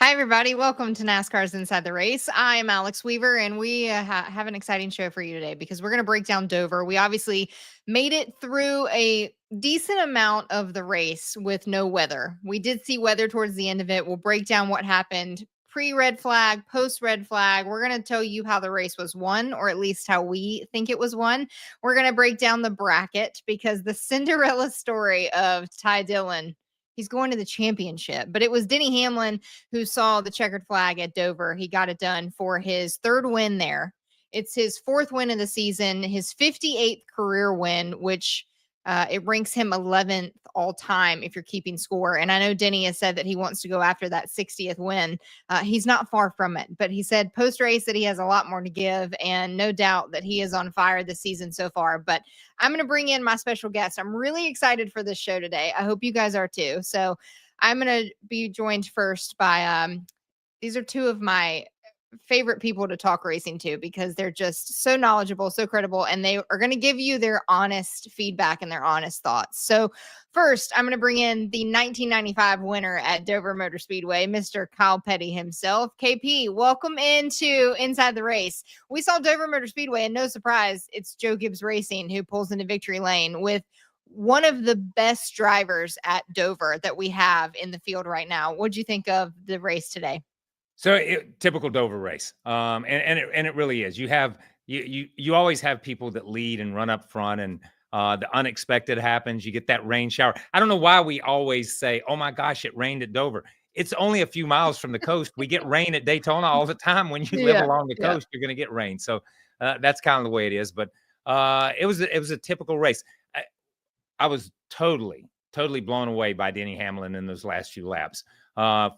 Hi, everybody. Welcome to NASCAR's Inside the Race. I am Alex Weaver, and we have an exciting show for you today because we're going to break down Dover. We obviously made it through a decent amount of the race with no weather. We did see weather towards the end of it. We'll break down what happened pre-red flag, post-red flag. We're going to tell you how the race was won, or at least how we think it was won. We're going to break down the bracket because the Cinderella story of Ty Dillon, he's going to the championship, but it was Denny Hamlin who saw the checkered flag at Dover. He got it done for his third win there. It's his fourth win of the season, his 58th career win, which it ranks him 11th all time if you're keeping score. And I know Denny has said that he wants to go after that 60th win. He's not far from it, but he said post-race that he has a lot more to give, and no doubt that he is on fire this season so far. But I'm going to bring in my special guest. I'm really excited for this show today. I hope you guys are too. So I'm going to be joined first by these are two of my favorite people to talk racing to because they're just so knowledgeable, so credible, and they are going to give you their honest feedback and their honest thoughts. So first, I'm going to bring in the 1995 winner at Dover Motor Speedway, Mr. Kyle Petty himself. KP, welcome into Inside the Race. We saw Dover Motor Speedway, and no surprise, it's Joe Gibbs Racing who pulls into victory lane with one of the best drivers at Dover that we have in the field right now. What'd you think of the race today? So typical Dover race. And it really is. You always have people that lead and run up front, and the unexpected happens. You get that rain shower. I don't know why we always say, oh my gosh, it rained at Dover. It's only a few miles from the coast. We get rain at Daytona all the time. When you live along the coast, you're going to get rain. So that's kind of the way it is. But it was a typical race. I was totally blown away by Denny Hamlin in those last few laps.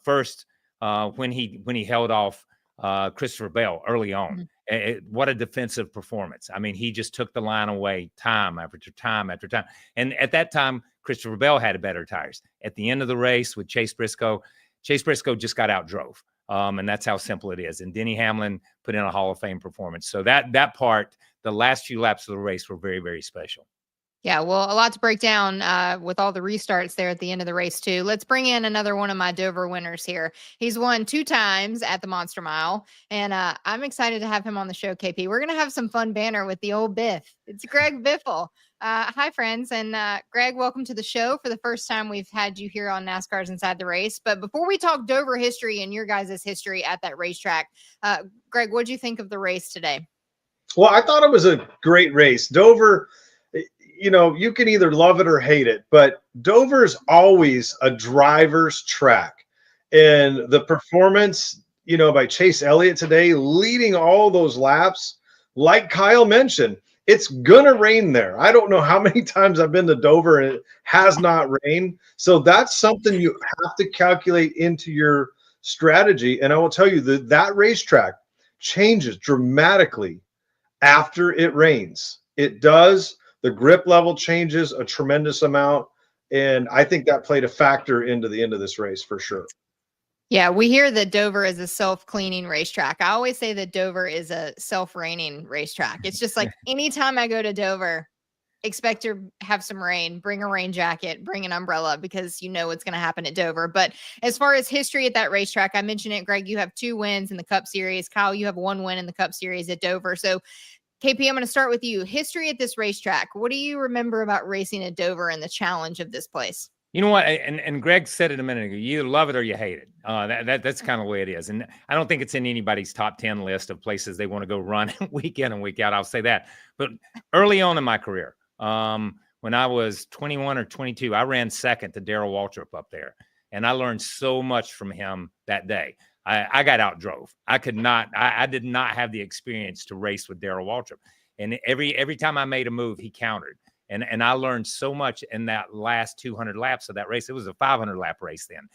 First, when he held off Christopher Bell early on. Mm-hmm. What a defensive performance. I mean, he just took the line away time after time after time. And at that time, Christopher Bell had better tires. At the end of the race with Chase Briscoe just got outdrove. And that's how simple it is. And Denny Hamlin put in a Hall of Fame performance. So that part, the last few laps of the race were very, very special. Yeah, well, a lot to break down with all the restarts there at the end of the race, too. Let's bring in another one of my Dover winners here. He's won 2 times at the Monster Mile, and I'm excited to have him on the show, KP. We're going to have some fun banter with the old Biff. It's Greg Biffle. Hi, friends. And Greg, welcome to the show. For the first time, we've had you here on NASCAR's Inside the Race. But before we talk Dover history and your guys' history at that racetrack, Greg, what did you think of the race today? Well, I thought it was a great race. Dover, you know, you can either love it or hate it, but Dover's always a driver's track. And the performance, you know, by Chase Elliott today, leading all those laps, like Kyle mentioned, it's going to rain there. I don't know how many times I've been to Dover and it has not rained. So that's something you have to calculate into your strategy. And I will tell you that racetrack changes dramatically after it rains. It does. The grip level changes a tremendous amount, and I think that played a factor into the end of this race for sure. Yeah, we hear that Dover is a self-cleaning racetrack. I always say that Dover is a self-raining racetrack. It's just like anytime I go to Dover, expect to have some rain, bring a rain jacket, bring an umbrella, because you know what's going to happen at Dover. But as far as history at that racetrack, I mentioned it, Greg, you have 2 wins in the Cup Series. Kyle, you have 1 win in the Cup Series at Dover. So KP, I'm going to start with you. History at this racetrack. What do you remember about racing at Dover and the challenge of this place? You know what? And Greg said it a minute ago. You either love it or you hate it. That's kind of the way it is. And I don't think it's in anybody's top 10 list of places they want to go run week in and week out. I'll say that. But early on in my career, when I was 21 or 22, I ran second to Darrell Waltrip up there. And I learned so much from him that day. I got outdrove. I did not have the experience to race with Darrell Waltrip. And every time I made a move, he countered. And I learned so much in that last 200 laps of that race. It was a 500 lap race then.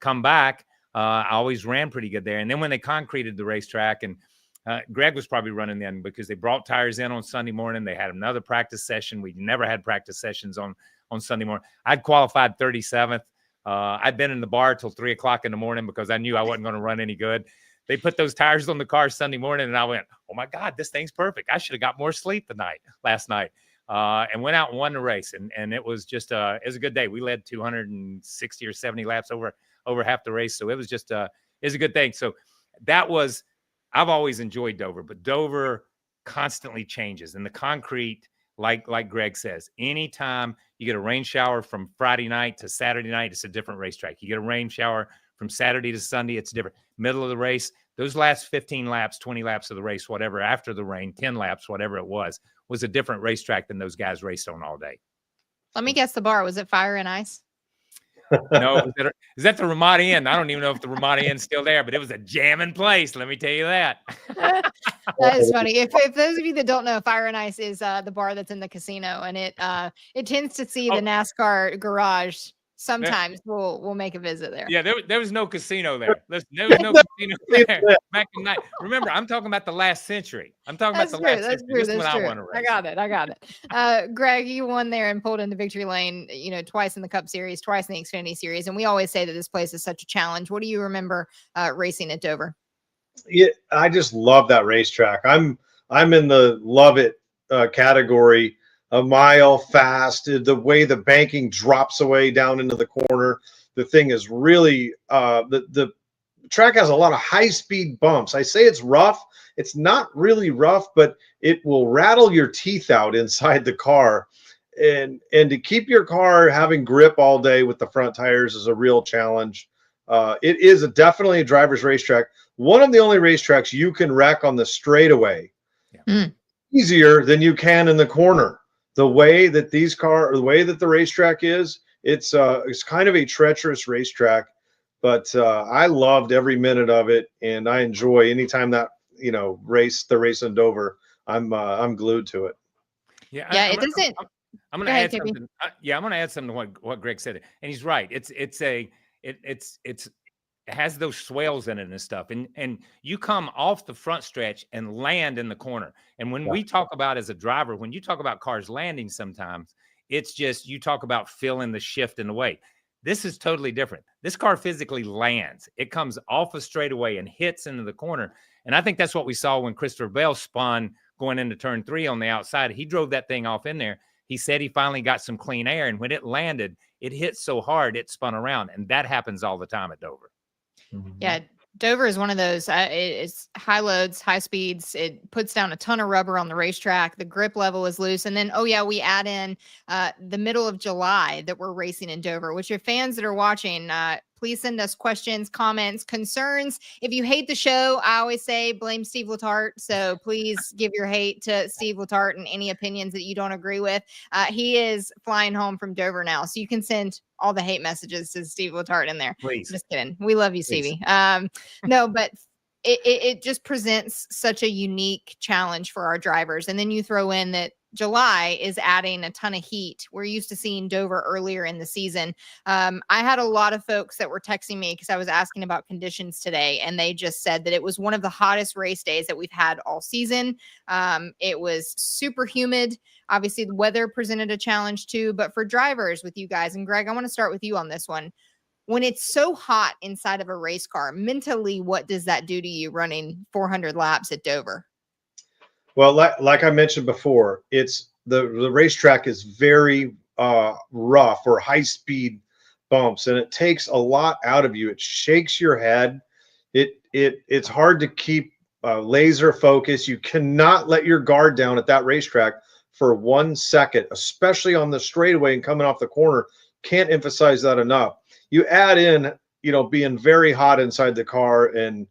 Come back, I always ran pretty good there. And then when they concreted the racetrack, and Greg was probably running then because they brought tires in on Sunday morning. They had another practice session. We never had practice sessions on Sunday morning. I'd qualified 37th. I'd been in the bar till 3 o'clock in the morning because I knew I wasn't going to run any good. They put those tires on the car Sunday morning, and I went, oh my God, this thing's perfect. I should have got more sleep last night. And went out and won the race. And it was just it was a good day. We led 260 or 70 laps over half the race. So it was just is a good thing. So I've always enjoyed Dover, but Dover constantly changes, and the concrete, like Greg says, anytime you get a rain shower from Friday night to Saturday night, it's a different racetrack. You get a rain shower from Saturday to Sunday, it's different. Middle of the race, those last 15 laps, 20 laps of the race, whatever, after the rain, 10 laps, whatever it was a different racetrack than those guys raced on all day. Let me guess the bar. Was it Fire and Ice? No, is that the Ramada Inn? I don't even know if the Ramada Inn's still there, but it was a jamming place. Let me tell you that. That is funny. If those of you that don't know, Fire and Ice is the bar that's in the casino, and it tends to see the NASCAR garage. Sometimes we'll make a visit there. Yeah, there was no casino there. There was no casino there back in the night. Remember, I'm talking about the last century. I'm talking about the last century. This is when I want to race. I got it. Greg, you won there and pulled into victory lane, twice in the Cup Series, twice in the Xfinity Series. And we always say that this place is such a challenge. What do you remember racing at Dover? Yeah, I just love that racetrack. I'm in the love it category. A mile fast, the way the banking drops away down into the corner. The thing is really, the track has a lot of high-speed bumps. I say it's rough. It's not really rough, but it will rattle your teeth out inside the car. And to keep your car having grip all day with the front tires is a real challenge. It is definitely a driver's racetrack. One of the only racetracks you can wreck on the straightaway easier than you can in the corner. The way that the racetrack is, it's kind of a treacherous racetrack, but I loved every minute of it, and I enjoy anytime that the race in Dover. I'm glued to it. Yeah, it doesn't. I'm going to add something. I'm going to add something to what Greg said, and he's right. It has those swales in it and stuff, and you come off the front stretch and land in the corner. And when we talk about, as a driver, when you talk about cars landing, sometimes it's just you talk about feeling the shift in the weight. This is totally different. This car physically lands. It comes off a straightaway and hits into the corner. And I think that's what we saw when Christopher Bell spun going into turn 3 on the outside. He drove that thing off in there. He said he finally got some clean air, and when it landed, it hit so hard it spun around, and that happens all the time at Dover. Yeah, Dover is one of those. It's high loads, high speeds. It puts down a ton of rubber on the racetrack. The grip level is loose. And then, we add in the middle of July that we're racing in Dover, which if fans that are watching, please send us questions, comments, concerns. If you hate the show, I always say blame Steve Letarte. So please give your hate to Steve Letarte and any opinions that you don't agree with. He is flying home from Dover now, so you can send all the hate messages to Steve Letarte in there. Please. Just kidding. We love you, Stevie. No, but it just presents such a unique challenge for our drivers. And then you throw in that July is adding a ton of heat. We're used to seeing Dover earlier in the season. I had a lot of folks that were texting me because I was asking about conditions today, and they just said that it was one of the hottest race days that we've had all season. It was super humid. Obviously, the weather presented a challenge too, but for drivers with you guys, and Greg, I want to start with you on this one. When it's so hot inside of a race car, mentally, what does that do to you running 400 laps at Dover? Well, like I mentioned before, it's the racetrack is very rough or high speed bumps, and it takes a lot out of you. It shakes your head. It's hard to keep laser focus. You cannot let your guard down at that racetrack for 1 second, especially on the straightaway and coming off the corner. Can't emphasize that enough. You add in, being very hot inside the car and,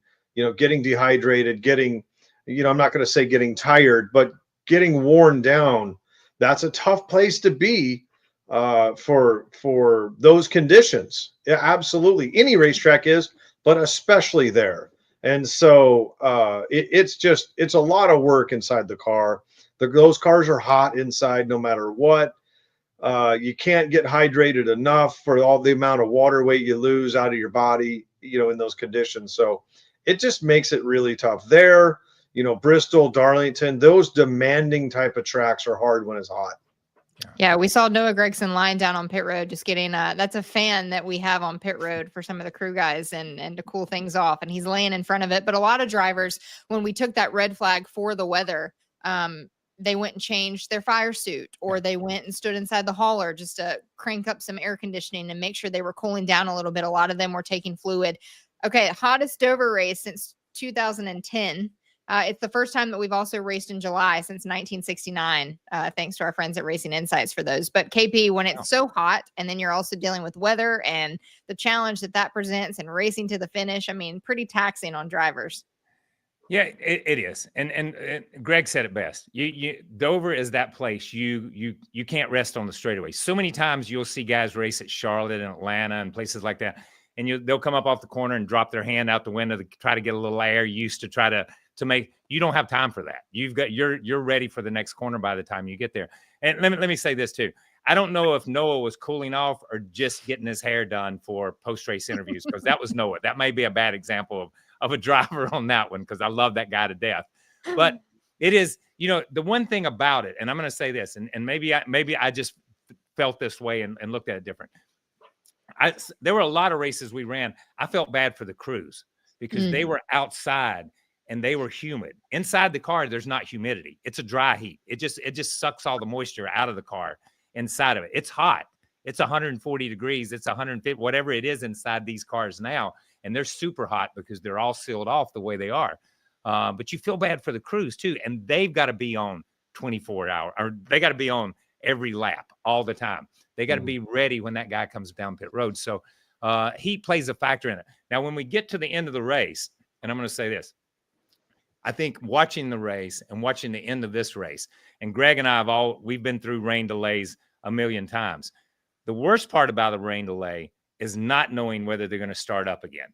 getting dehydrated, getting, I'm not going to say getting tired, but getting worn down. That's a tough place to be for those conditions. Yeah, absolutely. Any racetrack is, but especially there. And so it's a lot of work inside the car. Those cars are hot inside no matter what. You can't get hydrated enough for all the amount of water weight you lose out of your body, in those conditions. So it just makes it really tough there. Bristol, Darlington, those demanding type of tracks are hard when it's hot. Yeah, we saw Noah Gregson lying down on pit road, just getting that's a fan that we have on pit road for some of the crew guys and to cool things off. And he's laying in front of it. But a lot of drivers, when we took that red flag for the weather, they went and changed their fire suit, or they went and stood inside the hauler just to crank up some air conditioning and make sure they were cooling down a little bit. A lot of them were taking fluid. Okay, hottest Dover race since 2010. It's the first time that we've also raced in July since 1969. Thanks to our friends at Racing Insights for those. But KP, when it's so hot, and then you're also dealing with weather and the challenge that presents, and racing to the finish, I mean, pretty taxing on drivers. Yeah, it is, and Greg said it best. Dover is that place you can't rest on the straightaway. So many times you'll see guys race at Charlotte and Atlanta and places like that, and they'll come up off the corner and drop their hand out the window to try to get a little air used to try to make. You don't have time for that. You're ready for the next corner by the time you get there. And let me say this too. I don't know if Noah was cooling off or just getting his hair done for post-race interviews, because that was Noah. That may be a bad example of a driver on that one, because I love that guy to death. But it is, the one thing about it, and I'm going to say this, and maybe I just felt this way and looked at it different. There were a lot of races we ran. I felt bad for the crews because they were outside and they were humid. Inside the car, there's not humidity. It's a dry heat. It just sucks all the moisture out of the car inside of it. It's hot. It's 140 degrees. It's 150, whatever it is inside these cars now. And they're super hot because they're all sealed off the way they are. But you feel bad for the crews too. And they've got to be on 24 hours, or they got to be on every lap all the time. They got to be ready when that guy comes down pit road. So heat plays a factor in it. Now, when we get to the end of the race, and I'm going to say this, I think watching the race and watching the end of this race, and Greg and I we've been through rain delays a million times. The worst part about a rain delay is not knowing whether they're going to start up again.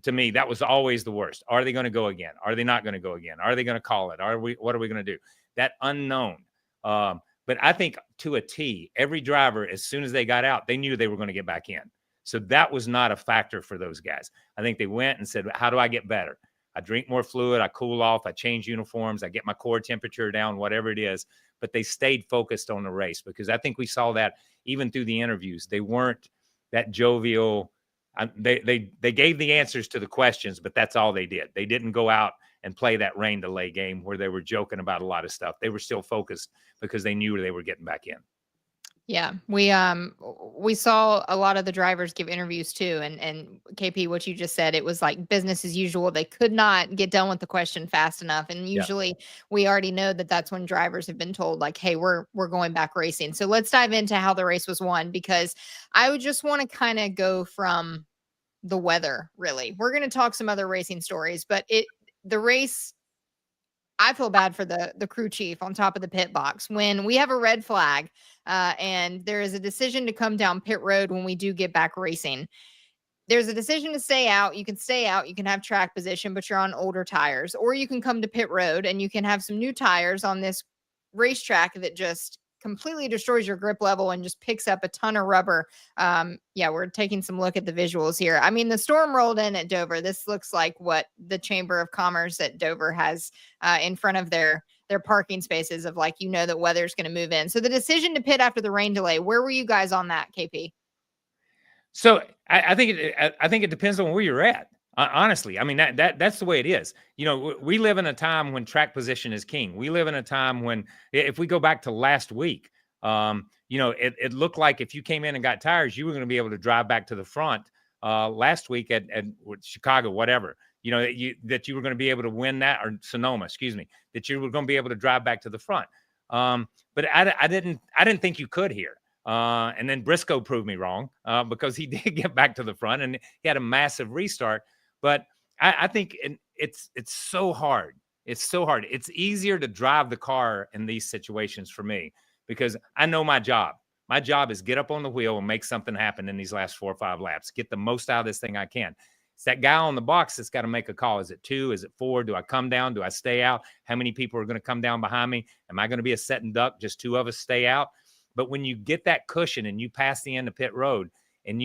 To me, that was always the worst. Are they going to go again? Are they not going to go again? Are they going to call it? What are we going to do? That unknown. But I think to a T, every driver, as soon as they got out, they knew they were going to get back in. So that was not a factor for those guys. I think they went and said, how do I get better? I drink more fluid, I cool off, I change uniforms, I get my core temperature down, whatever it is. But they stayed focused on the race, because I think we saw that even through the interviews. They weren't that jovial. They gave the answers to the questions, but that's all they did. They didn't go out and play that rain delay game where they were joking about a lot of stuff. They were still focused because they knew they were getting back in. Yeah, we saw a lot of the drivers give interviews too, and KP, what you just said, it was like business as usual. They could not get done with the question fast enough, and usually we already know that that's when drivers have been told, like, hey, we're going back racing. So let's dive into how the race was won, because I would just want to kind of go from the weather. Really, we're going to talk some other racing stories, but the race, I feel bad for the crew chief on top of the pit box when we have a red flag and there is a decision to come down pit road when we do get back racing. There's a decision to stay out. You can stay out. You can have track position, but you're on older tires, or you can come to pit road and you can have some new tires on this racetrack that just completely destroys your grip level and just picks up a ton of rubber. We're taking some look at the visuals here. I mean, the storm rolled in at Dover. This looks like what the Chamber of Commerce at Dover has in front of their parking spaces of, like, that weather's going to move in. So the decision to pit after the rain delay, where were you guys on that, KP? So I think it depends on where you're at. Honestly, I mean, that's the way it is. We live in a time when track position is king. We live in a time when, if we go back to last week, it looked like if you came in and got tires, you were going to be able to drive back to the front last week at Chicago, whatever, that you were going to be able to win that, or Sonoma, excuse me, that you were going to be able to drive back to the front. But I didn't think you could here. And then Briscoe proved me wrong because he did get back to the front and he had a massive restart. But I think it's so hard. It's so hard. It's easier to drive the car in these situations for me because I know my job. My job is get up on the wheel and make something happen in these last 4 or 5 laps. Get the most out of this thing I can. It's that guy on the box that's got to make a call. Is it 2? Is it 4? Do I come down? Do I stay out? How many people are going to come down behind me? Am I going to be a set and duck? Just 2 of us stay out? But when you get that cushion and you pass the end of pit road and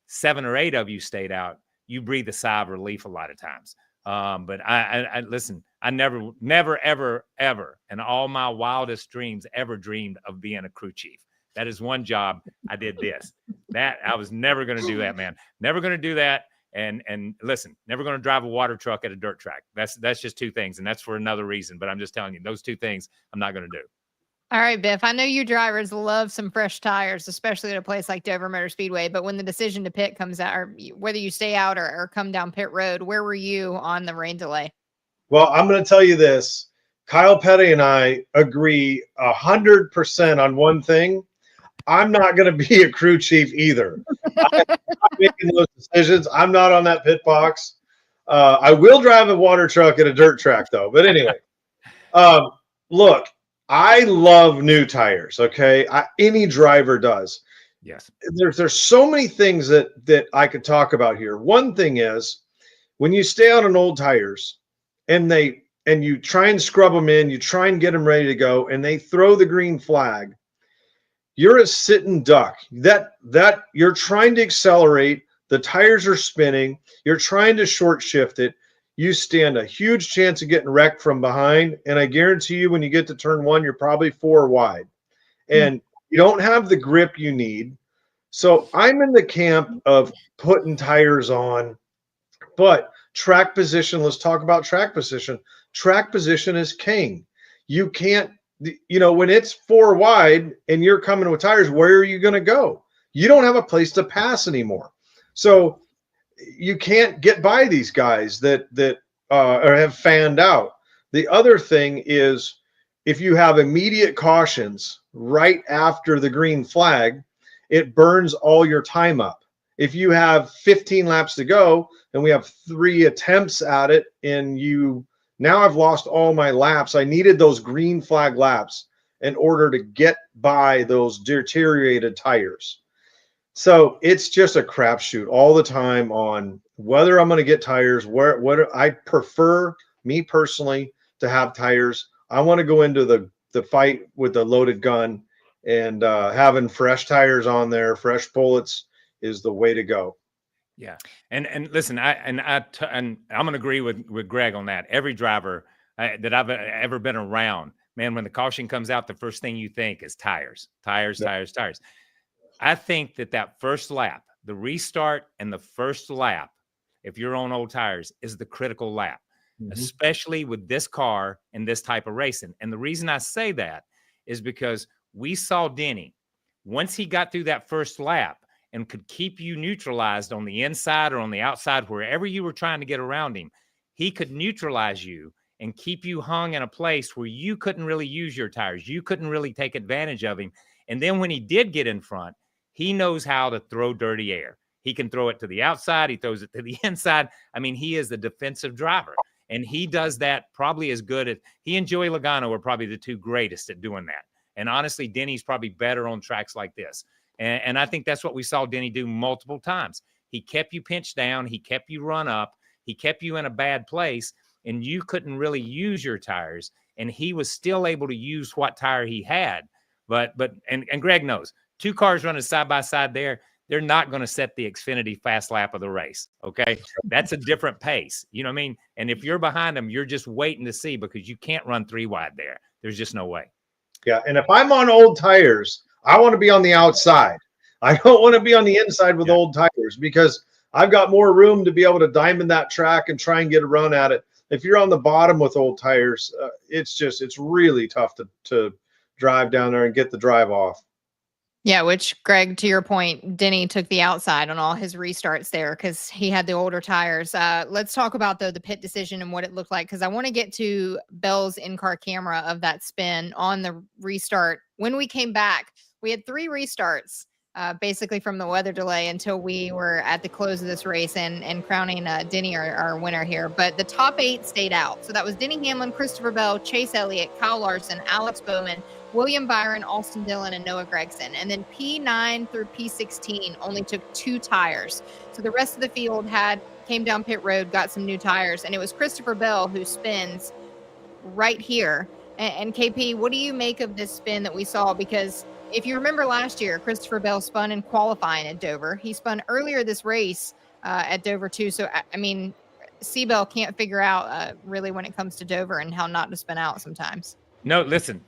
7 or 8 of you stayed out, you breathe a sigh of relief a lot of times. But I listen, I never, ever, ever in all my wildest dreams ever dreamed of being a crew chief. That is one job I did this. That I was never going to do that, man. Never going to do that. And listen, never going to drive a water truck at a dirt track. That's just 2 things. And that's for another reason. But I'm just telling you, those 2 things I'm not going to do. All right, Biff. I know you drivers love some fresh tires, especially at a place like Dover Motor Speedway. But when the decision to pit comes out, or whether you stay out or come down pit road, where were you on the rain delay? Well, I'm going to tell you this. Kyle Petty and I agree 100% on one thing. I'm not going to be a crew chief either. I'm making those decisions. I'm not on that pit box. I will drive a water truck at a dirt track, though. But anyway, look, I love new tires. Okay, any driver does. Yes. There's so many things that I could talk about here. One thing is when you stay on an old tires and you try and scrub them in, you try and get them ready to go, and they throw the green flag. You're a sitting duck. That you're trying to accelerate. The tires are spinning. You're trying to short shift it. You stand a huge chance of getting wrecked from behind. And I guarantee you, when you get to turn one, you're probably 4 wide, and you don't have the grip you need. So I'm in the camp of putting tires on, but track position. Let's talk about track position. Track position is king. You can't. When it's 4 wide and you're coming with tires, where are you going to go? You don't have a place to pass anymore. So you can't get by these guys that have fanned out. The other thing is if you have immediate cautions right after the green flag, it burns all your time up. If you have 15 laps to go and we have 3 attempts at it and now I've lost all my laps. I needed those green flag laps in order to get by those deteriorated tires. So it's just a crapshoot all the time on whether I'm going to get tires. What I prefer, me personally, to have tires. I want to go into the fight with the loaded gun, and having fresh tires on there, fresh bullets is the way to go. Yeah. And listen, I'm going to agree with Greg on that. Every driver that I've ever been around, man, when the caution comes out, the first thing you think is tires. I think that first lap, the restart and the first lap, if you're on old tires, is the critical lap, especially with this car and this type of racing. And the reason I say that is because we saw Denny, once he got through that first lap, and could keep you neutralized on the inside or on the outside, wherever you were trying to get around him, he could neutralize you and keep you hung in a place where you couldn't really use your tires. You couldn't really take advantage of him. And then when he did get in front, he knows how to throw dirty air. He can throw it to the outside. He throws it to the inside. I mean, he is the defensive driver, and he does that probably as good as he and Joey Logano are probably the 2 greatest at doing that. And honestly, Denny's probably better on tracks like this. And I think that's what we saw Denny do multiple times. He kept you pinched down. He kept you run up. He kept you in a bad place, and you couldn't really use your tires. And he was still able to use what tire he had. But Greg knows 2 cars running side by side there, they're not going to set the Xfinity fast lap of the race. Okay. That's a different pace. You know what I mean? And if you're behind them, you're just waiting to see, because you can't run 3 wide there. There's just no way. Yeah. And if I'm on old tires, I want to be on the outside. I don't want to be on the inside with old tires, because I've got more room to be able to diamond that track and try and get a run at it. If you're on the bottom with old tires, it's really tough to drive down there and get the drive off. Yeah, which, Greg, to your point, Denny took the outside on all his restarts there because he had the older tires. Let's talk about, though, the pit decision and what it looked like, because I want to get to Bell's in-car camera of that spin on the restart. When we came back, we had 3 restarts, basically from the weather delay until we were at the close of this race and crowning Denny our winner here. But the top 8 stayed out. So that was Denny Hamlin, Christopher Bell, Chase Elliott, Kyle Larson, Alex Bowman, William Byron, Austin Dillon, and Noah Gragson. And then P9 through P16 only took 2 tires. So the rest of the field came down pit road, got some new tires. And it was Christopher Bell who spins right here. And KP, what do you make of this spin that we saw? Because if you remember last year, Christopher Bell spun in qualifying at Dover. He spun earlier this race at Dover too. So, I mean, C-Bell can't figure out really when it comes to Dover and how not to spin out sometimes. No, listen,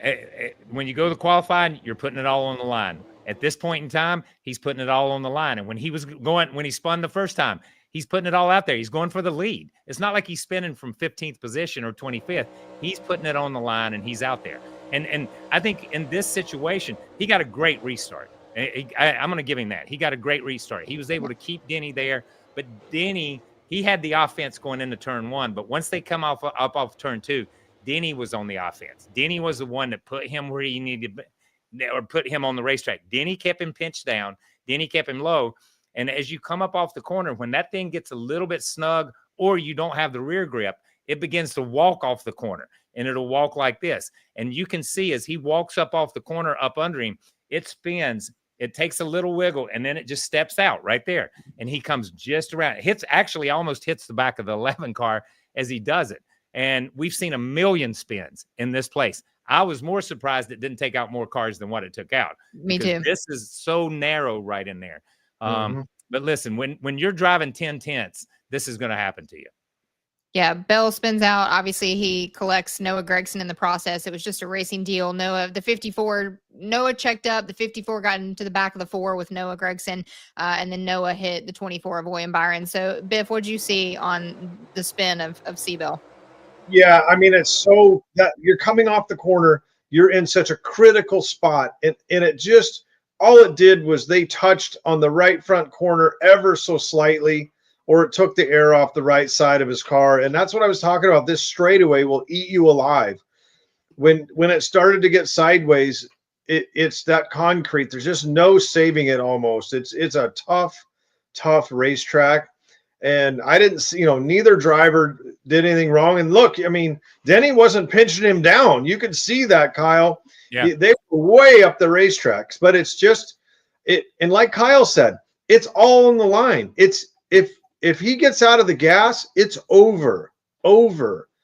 when you go to qualifying, you're putting it all on the line. At this point in time, he's putting it all on the line. And when he spun the first time, he's putting it all out there. He's going for the lead. It's not like he's spinning from 15th position or 25th. He's putting it on the line, and he's out there. And I think in this situation, he got a great restart. I'm going to give him that. He got a great restart. He was able to keep Denny there, but Denny, he had the offense going into turn 1. But once they come up off turn 2, Denny was on the offense. Denny was the one that put him where he needed, or put him on the racetrack. Denny kept him pinched down. Denny kept him low. And as you come up off the corner, when that thing gets a little bit snug or you don't have the rear grip, it begins to walk off the corner, and it'll walk like this. And you can see as he walks up off the corner up under him, it spins. It takes a little wiggle, and then it just steps out right there. And he comes just around. Actually almost hits the back of the 11 car as he does it. And we've seen a million spins in this place. I was more surprised it didn't take out more cars than what it took out. Me too. This is so narrow right in there. But listen, when you're driving 10 tenths, this is going to happen to you. Yeah, Bell spins out. Obviously, he collects Noah Gragson in the process. It was just a racing deal. Noah checked up. The 54 got into the back of the 4 with Noah Gragson, and then Noah hit the 24 of William Byron. So, Biff, what did you see on the spin of C-Bell? Yeah, I mean, it's so that you're coming off the corner, you're in such a critical spot, and it just, all it did was they touched on the right front corner ever so slightly, or it took the air off the right side of his car. And that's what I was talking about. This straightaway will eat you alive. When it started to get sideways, it's that concrete. There's just no saving it almost. It's a tough racetrack. And I didn't see, neither driver did anything wrong. And look, I mean, Denny wasn't pinching him down. You could see that, Kyle. Yeah. They were way up the racetracks, but it's just it. And like Kyle said, it's all on the line. It's if he gets out of the gas, it's over.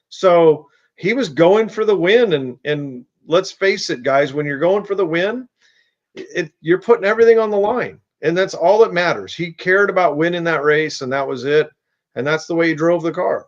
So he was going for the win. And let's face it, guys, when you're going for the win, you're putting everything on the line. And that's all that matters. He cared about winning that race, and that was it. And that's the way he drove the car.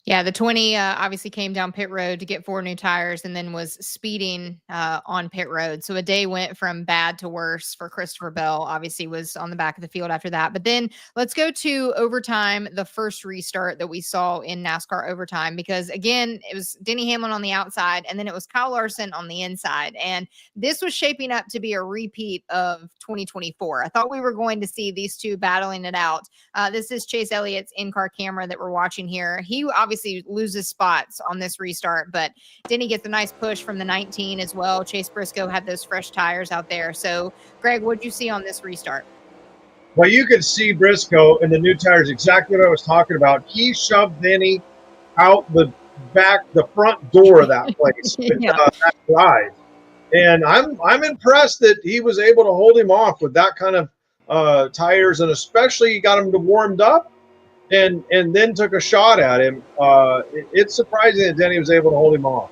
Yeah, the 20 obviously came down pit road to get 4 new tires and then was speeding on pit road. So a day went from bad to worse for Christopher Bell. Obviously was on the back of the field after that. But then let's go to overtime, the first restart that we saw in NASCAR overtime, because again, it was Denny Hamlin on the outside and then it was Kyle Larson on the inside. And this was shaping up to be a repeat of 2024. I thought we were going to see these two battling it out. This is Chase Elliott's in-car camera that we're watching here. He obviously loses spots on this restart, but Denny gets a nice push from the 19 as well. Chase Briscoe had those fresh tires out there. So, Greg, what did you see on this restart? Well, you could see Briscoe and the new tires, exactly what I was talking about. He shoved Denny out the front door of that place, that drive. And I'm impressed that he was able to hold him off with that kind of tires, and especially he got him to warmed up. And then took a shot at him. It's surprising that Denny was able to hold him off.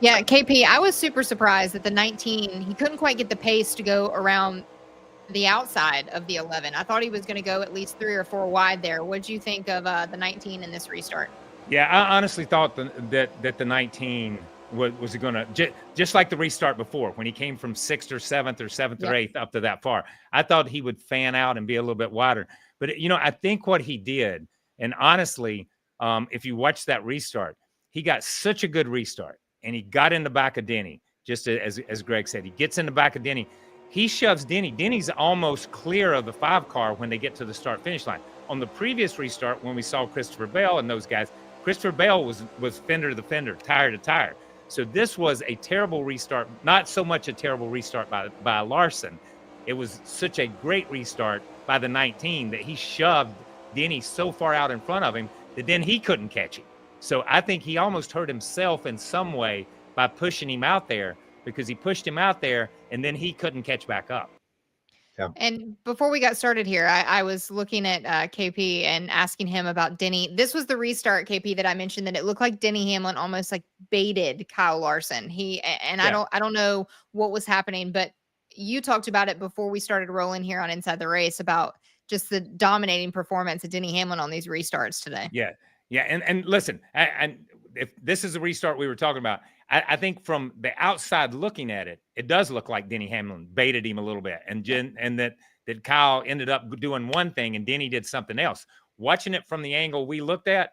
Yeah, KP, I was super surprised that the 19, he couldn't quite get the pace to go around the outside of the 11. I thought he was going to go at least 3 or 4 wide there. What did you think of the 19 in this restart? Yeah, I honestly thought that the 19 was going to, just like the restart before, when he came from 6th or 7th or 7th or 8th up to that far. I thought he would fan out and be a little bit wider. But, I think what he did, and honestly, if you watch that restart, he got such a good restart, and he got in the back of Denny, just as Greg said. He gets in the back of Denny. He shoves Denny. Denny's almost clear of the 5 car when they get to the start-finish line. On the previous restart, when we saw Christopher Bell and those guys, Christopher Bell was fender to fender, tire to tire. So this was a terrible restart, not so much a terrible restart by Larson. It was such a great restart by the 19 that he shoved Denny so far out in front of him that then he couldn't catch him. So I think he almost hurt himself in some way by pushing him out there, because he pushed him out there and then he couldn't catch back up. Yeah. And before we got started here, I was looking at KP and asking him about Denny. This was the restart, KP, that I mentioned, that it looked like Denny Hamlin almost like baited Kyle Larson. I don't know what was happening, but you talked about it before we started rolling here on Inside the Race about just the dominating performance of Denny Hamlin on these restarts today. Yeah. And listen, and if this is a restart we were talking about, I think from the outside looking at it, it does look like Denny Hamlin baited him a little bit, and that Kyle ended up doing one thing and Denny did something else. Watching it from the angle we looked at,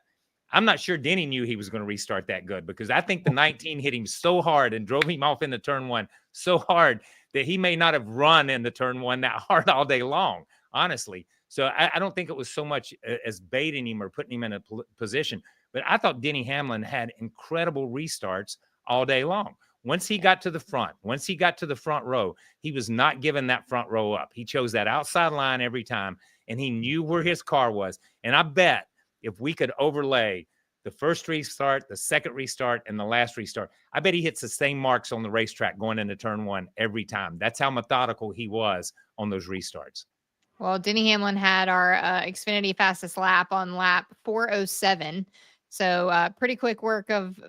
I'm not sure Denny knew he was going to restart that good, because I think the 19 hit him so hard and drove him off into turn one so hard that he may not have run into turn one that hard all day long, honestly. So I don't think it was so much as baiting him or putting him in a position, but I thought Denny Hamlin had incredible restarts all day long. Once he got to the front, once he got to the front row, he was not giving that front row up. He chose that outside line every time, and he knew where his car was. And I bet if we could overlay the first restart, the second restart, and the last restart, I bet he hits the same marks on the racetrack going into turn one every time. That's how methodical he was on those restarts. Well, Denny Hamlin had our Xfinity fastest lap on lap 4:07. So pretty quick work of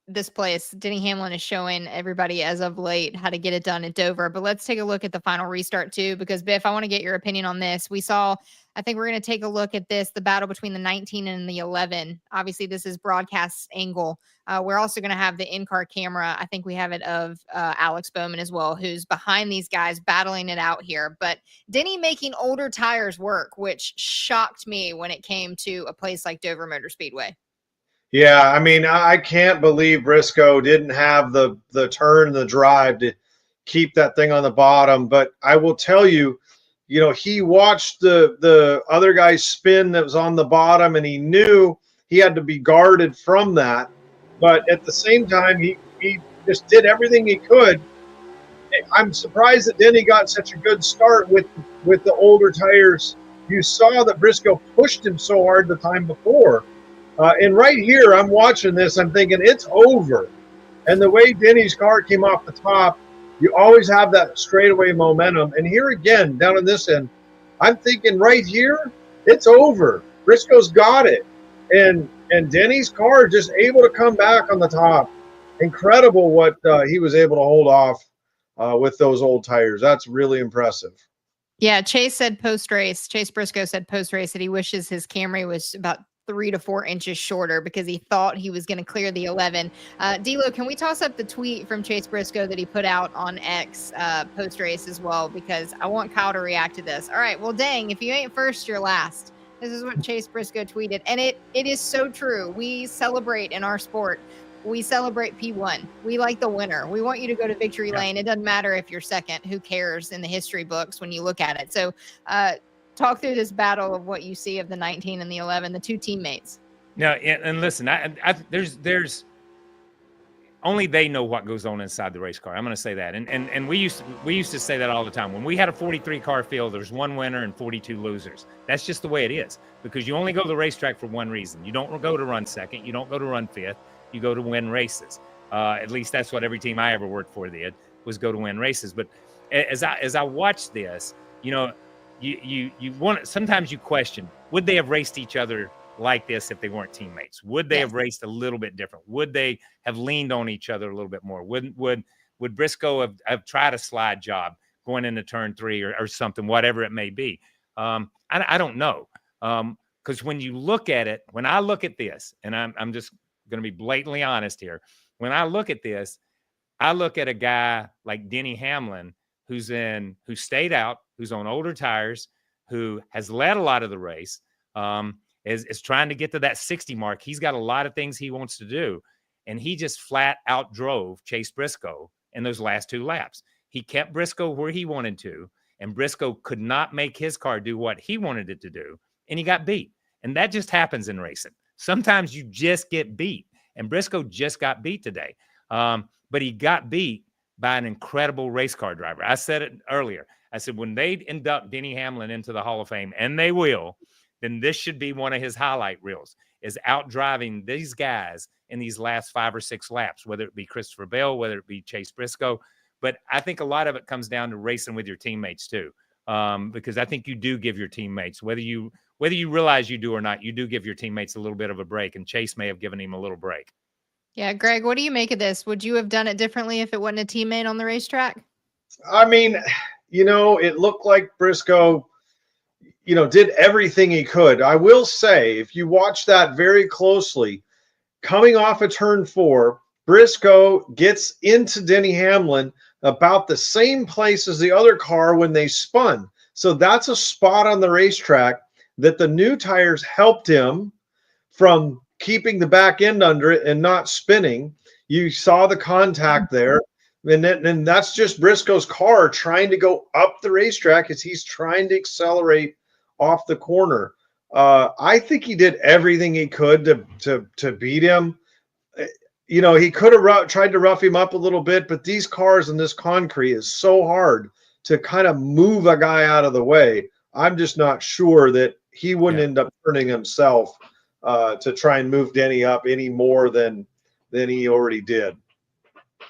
this place. Denny Hamlin is showing everybody as of late how to get it done at Dover. But let's take a look at the final restart too, because Biff, I want to get your opinion on this. I think we're going to take a look at this, the battle between the 19 and the 11. Obviously, this is broadcast angle. We're also going to have the in-car camera. I think we have it of Alex Bowman as well, who's behind these guys battling it out here. But Denny making older tires work, which shocked me when it came to a place like Dover Motor Speedway. Yeah, I mean, I can't believe Briscoe didn't have the turn and the drive to keep that thing on the bottom. But I will tell you, he watched the other guy spin that was on the bottom, and he knew he had to be guarded from that. But at the same time, he just did everything he could. I'm surprised that Denny got such a good start with the older tires. You saw that Briscoe pushed him so hard the time before. And right here, I'm watching this, I'm thinking it's over. And the way Denny's car came off the top, you always have that straightaway momentum. And here again, down on this end, I'm thinking right here, it's over. Briscoe's got it. And Denny's car just able to come back on the top. Incredible what he was able to hold off with those old tires. That's really impressive. Yeah, Chase said post-race, Chase Briscoe said post-race that he wishes his Camry was about 3 to 4 inches shorter because he thought he was going to clear the 11. D'Lo, can we toss up the tweet from Chase Briscoe that he put out on X post-race as well? Because I want Kyle to react to this. All right, well, dang, if you ain't first, you're last. This is what Chase Briscoe tweeted. And it is so true. We celebrate in our sport. We celebrate P1. We like the winner. We want you to go to victory lane. It doesn't matter if you're second. Who cares in the history books when you look at it? So, talk through this battle of what you see of the 19 and the 11, the two teammates. No, and listen, there's only they know what goes on inside the race car. I'm going to say that, and we used to say that all the time. When we had a 43 car field, there's one winner and 42 losers. That's just the way it is, because you only go to the racetrack for one reason. You don't go to run second. You don't go to run fifth. You go to win races. At least that's what every team I ever worked for did, was go to win races. But as I watched this, you want, sometimes you question, would they have raced each other like this if they weren't teammates? Would they have raced a little bit different? Would they have leaned on each other a little bit more? Would Briscoe have tried a slide job going into turn 3 or something, whatever it may be? I don't know. Because when you look at it, when I look at this, and I'm just going to be blatantly honest here. When I look at this, I look at a guy like Denny Hamlin, who stayed out, who's on older tires, who has led a lot of the race, is trying to get to that 60 mark. He's got a lot of things he wants to do, and he just flat out drove Chase Briscoe in those last 2 laps. He kept Briscoe where he wanted to, and Briscoe could not make his car do what he wanted it to do, and he got beat. And that just happens in racing. Sometimes you just get beat, and Briscoe just got beat today. But he got beat by an incredible race car driver. I said it earlier. I said, when they induct Denny Hamlin into the Hall of Fame, and they will, then this should be one of his highlight reels, is out driving these guys in these last 5 or 6 laps, whether it be Christopher Bell, whether it be Chase Briscoe. But I think a lot of it comes down to racing with your teammates too, because I think you do give your teammates, whether you realize you do or not, you do give your teammates a little bit of a break, and Chase may have given him a little break. Yeah, Greg, what do you make of this? Would you have done it differently if it wasn't a teammate on the racetrack? I mean, it looked like Briscoe, did everything he could. I will say, if you watch that very closely, coming off of turn 4, Briscoe gets into Denny Hamlin about the same place as the other car when they spun. So that's a spot on the racetrack that the new tires helped him from keeping the back end under it and not spinning. You saw the contact there. And that's just Briscoe's car trying to go up the racetrack as he's trying to accelerate off the corner. I think he did everything he could to beat him. You know, he could have tried to rough him up a little bit, but these cars and this concrete is so hard to kind of move a guy out of the way. I'm just not sure that he wouldn't end up turning himself to try and move Denny up any more than he already did.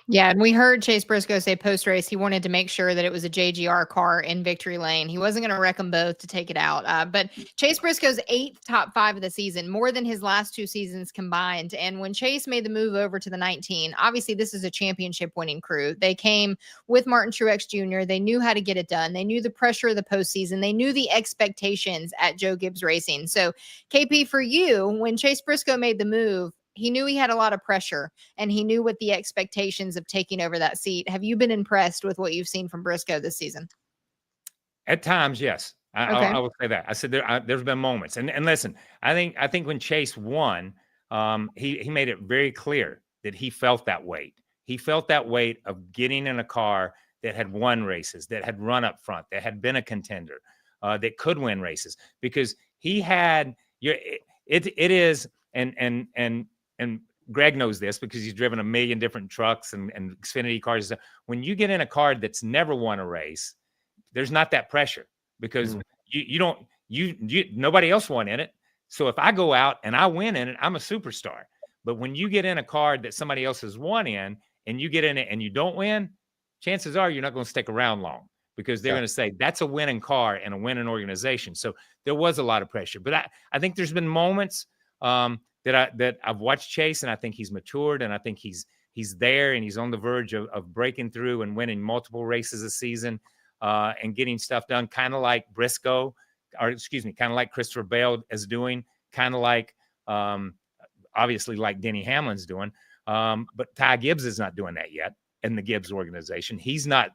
Yeah, and we heard Chase Briscoe say post-race he wanted to make sure that it was a JGR car in victory lane. He wasn't going to wreck them both to take it out. But Chase Briscoe's 8th top 5 of the season, more than his last 2 seasons combined. And when Chase made the move over to the 19, obviously this is a championship-winning crew. They came with Martin Truex Jr. They knew how to get it done. They knew the pressure of the postseason. They knew the expectations at Joe Gibbs Racing. So, KP, for you, when Chase Briscoe made the move, he knew he had a lot of pressure and he knew what the expectations of taking over that seat. Have you been impressed with what you've seen from Briscoe this season? At times, yes. I will say that. I said there's been moments. And listen, I think when Chase won, he made it very clear that he felt that weight. He felt that weight of getting in a car that had won races, that had run up front, that had been a contender, that could win races, because he had and Greg knows this because he's driven a million different trucks and Xfinity cars. When you get in a car that's never won a race, there's not that pressure because nobody else won in it. So if I go out and I win in it, I'm a superstar. But when you get in a car that somebody else has won in and you get in it and you don't win, chances are you're not going to stick around long because they're going to say that's a winning car and a winning organization. So there was a lot of pressure. But I think there's been moments that I've watched Chase, and I think he's matured, and I think he's there, and he's on the verge of breaking through and winning multiple races a season, and getting stuff done, kind of like Briscoe, kind of like Christopher Bale is doing, kind of like obviously like Denny Hamlin's doing, but Ty Gibbs is not doing that yet in the Gibbs organization. He's not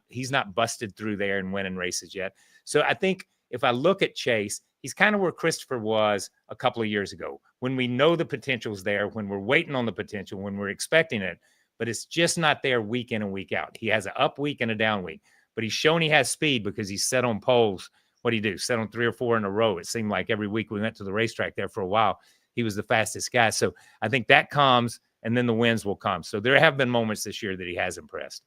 busted through there and winning races yet. So I think if I look at Chase, he's kind of where Christopher was a couple of years ago, when we know the potential's there, when we're waiting on the potential, when we're expecting it, but it's just not there week in and week out. He has an up week and a down week, but he's shown he has speed because he's set on poles. What do you do? Set on 3 or 4 in a row. It seemed like every week we went to the racetrack there for a while, he was the fastest guy. So I think that comes, and then the wins will come. So there have been moments this year that he has impressed.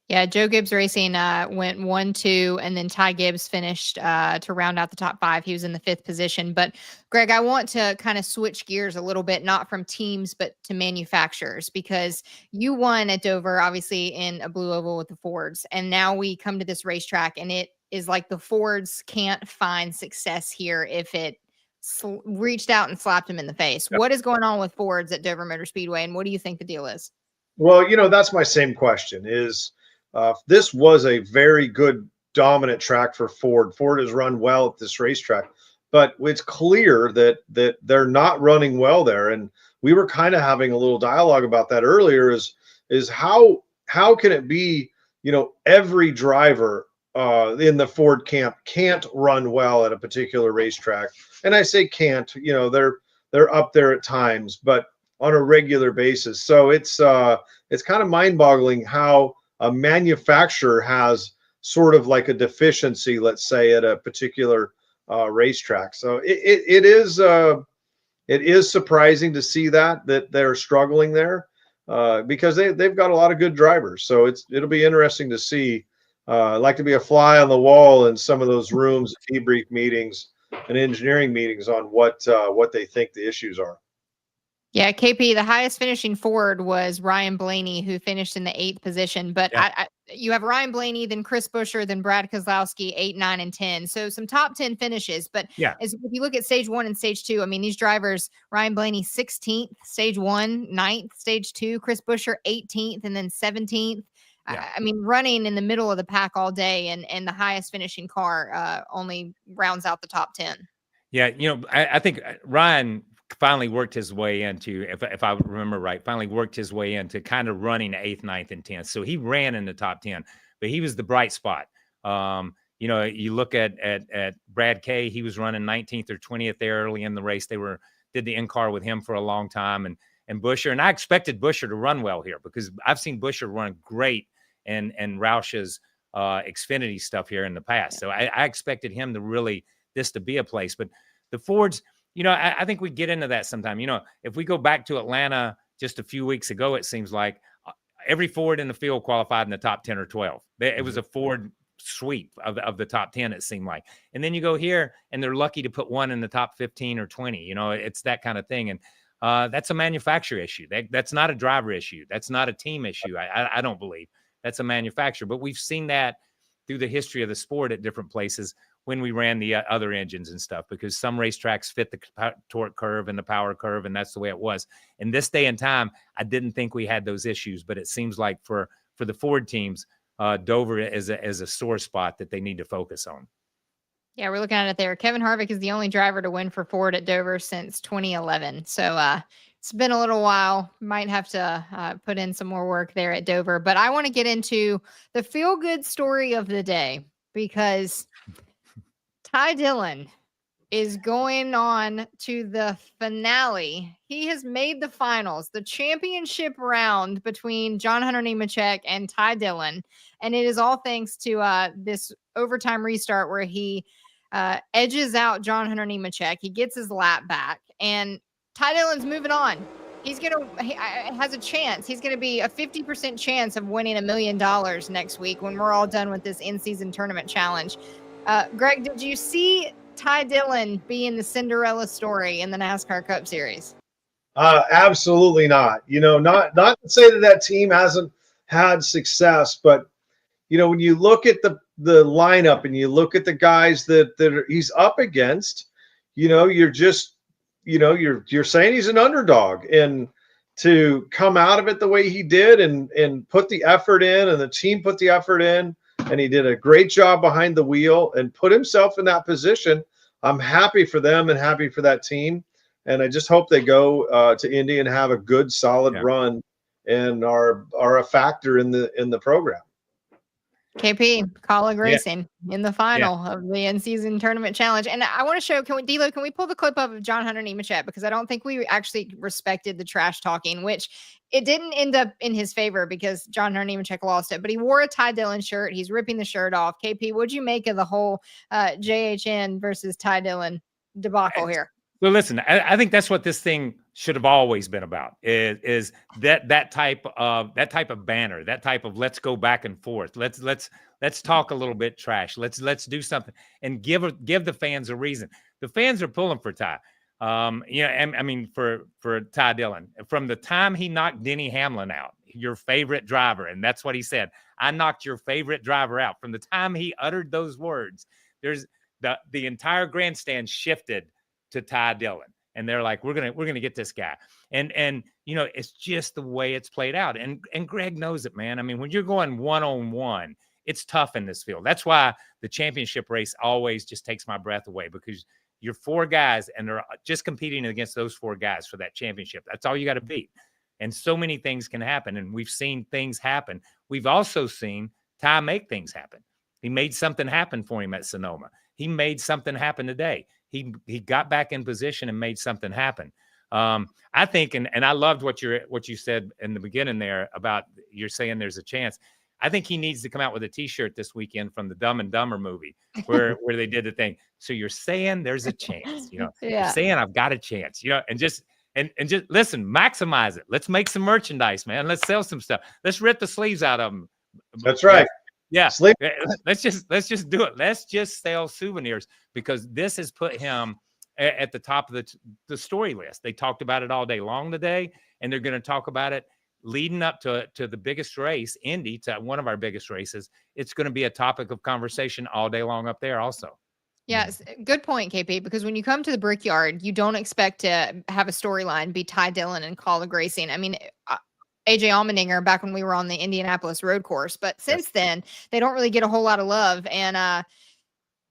Yeah, Joe Gibbs Racing went 1-2, and then Ty Gibbs finished to round out the top 5. He was in the 5th position. But, Greg, I want to kind of switch gears a little bit, not from teams, but to manufacturers, because you won at Dover, obviously, in a blue oval with the Fords. And now we come to this racetrack, and it is like the Fords can't find success here if it reached out and slapped him in the face. Yep. What is going on with Fords at Dover Motor Speedway, and what do you think the deal is? Well, that's my same question is, this was a very good, dominant track for Ford. Ford has run well at this racetrack, but it's clear that they're not running well there. And we were kind of having a little dialogue about that earlier. Is how can it be? Every driver in the Ford camp can't run well at a particular racetrack, and I say can't. They're up there at times, but on a regular basis. So it's kind of mind-boggling how a manufacturer has sort of like a deficiency, let's say, at a particular racetrack. So it is surprising to see that they're struggling there because they've got a lot of good drivers. So it'll be interesting to see. I'd like to be a fly on the wall in some of those rooms, debrief meetings, and engineering meetings on what they think the issues are. Yeah, KP, the highest finishing Ford was Ryan Blaney, who finished in the 8th position. But yeah. You have Ryan Blaney, then Chris Buescher, then Brad Keselowski, 8, 9, and 10. So some top 10 finishes. But if you look at stage 1 and stage 2, I mean, these drivers, Ryan Blaney, 16th, stage 1, 9th, stage 2, Chris Buescher, 18th, and then 17th. Yeah. I mean, running in the middle of the pack all day, and the highest finishing car only rounds out the top 10. Yeah, I think Ryan finally worked his way into, if I remember right, kind of running 8th, 9th, and 10th. So he ran in the top 10, but he was the bright spot. You look at Brad Kay, he was running 19th or 20th there early in the race. They were did the in-car with him for a long time, and Buescher. And I expected Buescher to run well here because I've seen Buescher run great and Roush's Xfinity stuff here in the past. So I expected him to really this to be a place. But the Fords, I think we get into that sometime. If we go back to Atlanta just a few weeks ago, it seems like every Ford in the field qualified in the top 10 or 12. It was a Ford sweep of the top 10, it seemed like. And then you go here and they're lucky to put one in the top 15 or 20. It's that kind of thing. And that's a manufacturer issue. That's not a driver issue. That's not a team issue. I don't believe that's a manufacturer. But we've seen that through the history of the sport at different places when we ran the other engines and stuff, because some racetracks fit the torque curve and the power curve, and that's the way it was. In this day and time, I didn't think we had those issues, but it seems like for the Ford teams, Dover is a sore spot that they need to focus on. Yeah, we're looking at it there. Kevin Harvick is the only driver to win for Ford at Dover since 2011. So it's been a little while. Might have to put in some more work there at Dover. But I want to get into the feel-good story of the day, because Ty Dillon is going on to the finale. He has made the finals, the championship round between John Hunter Nemechek and Ty Dillon. And it is all thanks to this overtime restart where he edges out John Hunter Nemechek. He gets his lap back, and Ty Dillon's moving on. He has a chance. He's going to be a 50% chance of winning $1 million next week when we're all done with this in-season tournament challenge. Greg, did you see Ty Dillon being the Cinderella story in the NASCAR Cup Series? Absolutely not. Not to say that team hasn't had success, but when you look at the lineup and you look at the guys that he's up against, you're just, you're saying he's an underdog, and to come out of it the way he did and put the effort in, and the team put the effort in, and he did a great job behind the wheel and put himself in that position. I'm happy for them and happy for that team. And I just hope they go to Indy and have a good, solid run and are a factor in the program. KP, Colin Racing in the final of the in-season tournament challenge. And I want to show, can we pull the clip up of John Hunter Nemechek? Because I don't think we actually respected the trash talking, which it didn't end up in his favor because John Hunter Nemechek lost it. But he wore a Ty Dillon shirt. He's ripping the shirt off. KP, what'd you make of the whole JHN versus Ty Dillon debacle here? Well, listen, I think that's what this thing should have always been about, is that type of banner, that type of let's go back and forth. Let's talk a little bit trash. Let's do something and give the fans a reason. The fans are pulling for Ty. For Ty Dillon. From the time he knocked Denny Hamlin out, your favorite driver, and that's what he said, I knocked your favorite driver out. From the time he uttered those words, there's the entire grandstand shifted to Ty Dillon, and they're like, we're gonna get this guy, and it's just the way it's played out, and Greg knows it, man. I mean, when you're going 1-on-1, it's tough in this field. That's why the championship race always just takes my breath away, because you're 4 guys and they're just competing against those 4 guys for that championship. That's all you got to beat, and so many things can happen, and we've seen things happen. We've also seen Ty make things happen. He made something happen for him at Sonoma. He made something happen today. He got back in position and made something happen. I think, and I loved what you said in the beginning there about you're saying there's a chance. I think he needs to come out with a T-shirt this weekend from the Dumb and Dumber movie where they did the thing. So you're saying there's a chance, You're saying I've got a chance, and just listen, maximize it. Let's make some merchandise, man. Let's sell some stuff. Let's rip the sleeves out of them. That's right. Yeah, let's just do it. Let's just sell souvenirs, because this has put him at the top of the story list. They talked about it all day long today, and they're going to talk about it leading up to the biggest race, Indy, to one of our biggest races. It's going to be a topic of conversation all day long up there also. Yes, good point, KP, because when you come to the Brickyard, you don't expect to have a storyline be Ty Dillon and Colin Racing. I mean, AJ Allmendinger back when we were on the Indianapolis road course. But since then, they don't really get a whole lot of love. And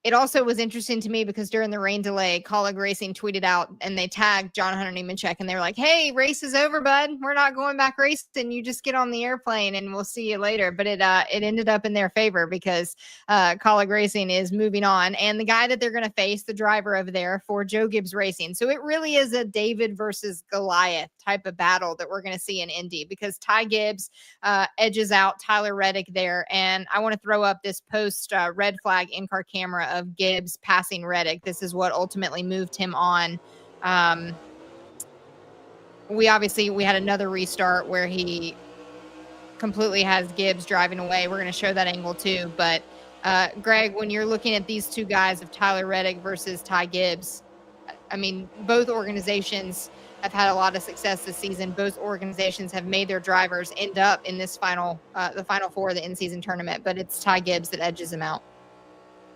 it also was interesting to me because during the rain delay, Colleague Racing tweeted out and they tagged John Hunter Nemechek and they were like, "Hey, race is over, bud. We're not going back racing. You just get on the airplane and we'll see you later." But it ended up in their favor because Colleague Racing is moving on, and the guy that they're going to face, the driver over there for Joe Gibbs Racing. So it really is a David versus Goliath type of battle that we're going to see in Indy because Ty Gibbs edges out Tyler Reddick there, and I want to throw up this post red flag in-car camera of Gibbs passing Reddick. This is what ultimately moved him on. We had another restart where he completely has Gibbs driving away. We're going to show that angle too. But Greg, when you're looking at these two guys of Tyler Reddick versus Ty Gibbs, I mean, both organizations have had a lot of success this season. Both organizations have made their drivers end up in this the final four of the in-season tournament, but it's Ty Gibbs that edges him out.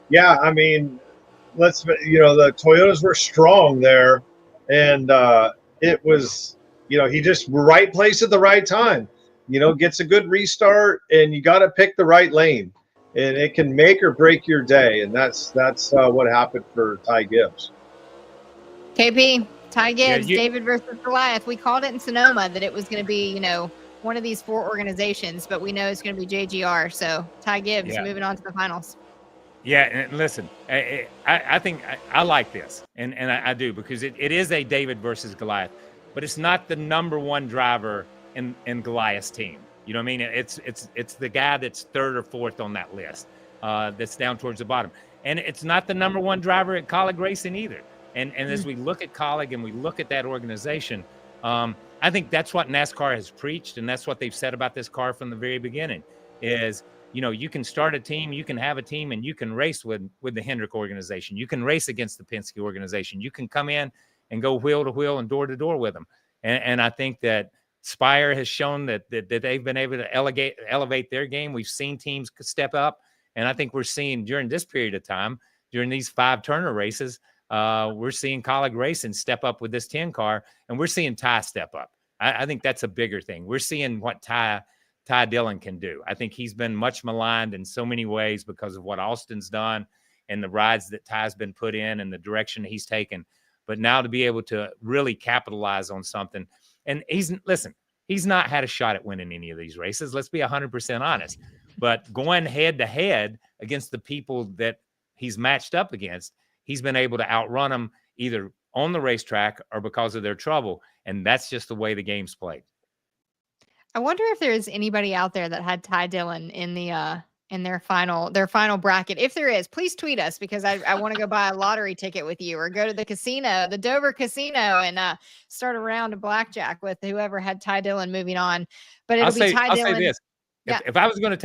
Yeah, I mean, the Toyotas were strong there, and it was, he just right place at the right time. Gets a good restart, and you got to pick the right lane, and it can make or break your day, and that's what happened for Ty Gibbs. KP, Ty Gibbs, David versus Goliath. We called it in Sonoma that it was going to be, one of these four organizations, but we know it's going to be JGR. So Ty Gibbs moving on to the finals. Yeah, and listen, I think I like this, and I do, because it is a David versus Goliath, but it's not the number one driver in Goliath's team. You know what I mean? It's the guy that's third or fourth on that list, that's down towards the bottom, and it's not the number one driver at Colleague Racing either. And as we look at Colleague and we look at that organization, I think that's what NASCAR has preached, and that's what they've said about this car from the very beginning is, you can start a team, you can have a team, and you can race with the Hendrick organization. You can race against the Penske organization. You can come in and go wheel to wheel and door to door with them. And I think that Spire has shown that they've been able to elevate their game. We've seen teams step up, and I think we're seeing during this period of time, during these 5 Turner races, we're seeing Colleague Racing step up with this 10 car, and we're seeing Ty step up. I think that's a bigger thing. We're seeing what Ty Dillon can do. I think he's been much maligned in so many ways because of what Austin's done and the rides that Ty's been put in and the direction he's taken. But now to be able to really capitalize on something, and he's not had a shot at winning any of these races. Let's be 100% honest. But going head to head against the people that he's matched up against, he's been able to outrun them either on the racetrack or because of their trouble. And that's just the way the game's played. I wonder if there's anybody out there that had Ty Dillon in the in their final bracket. If there is, please tweet us, because I want to go buy a lottery ticket with you, or go to the casino, the Dover Casino, and start a round of blackjack with whoever had Ty Dillon moving on. But I'll say this: if I was going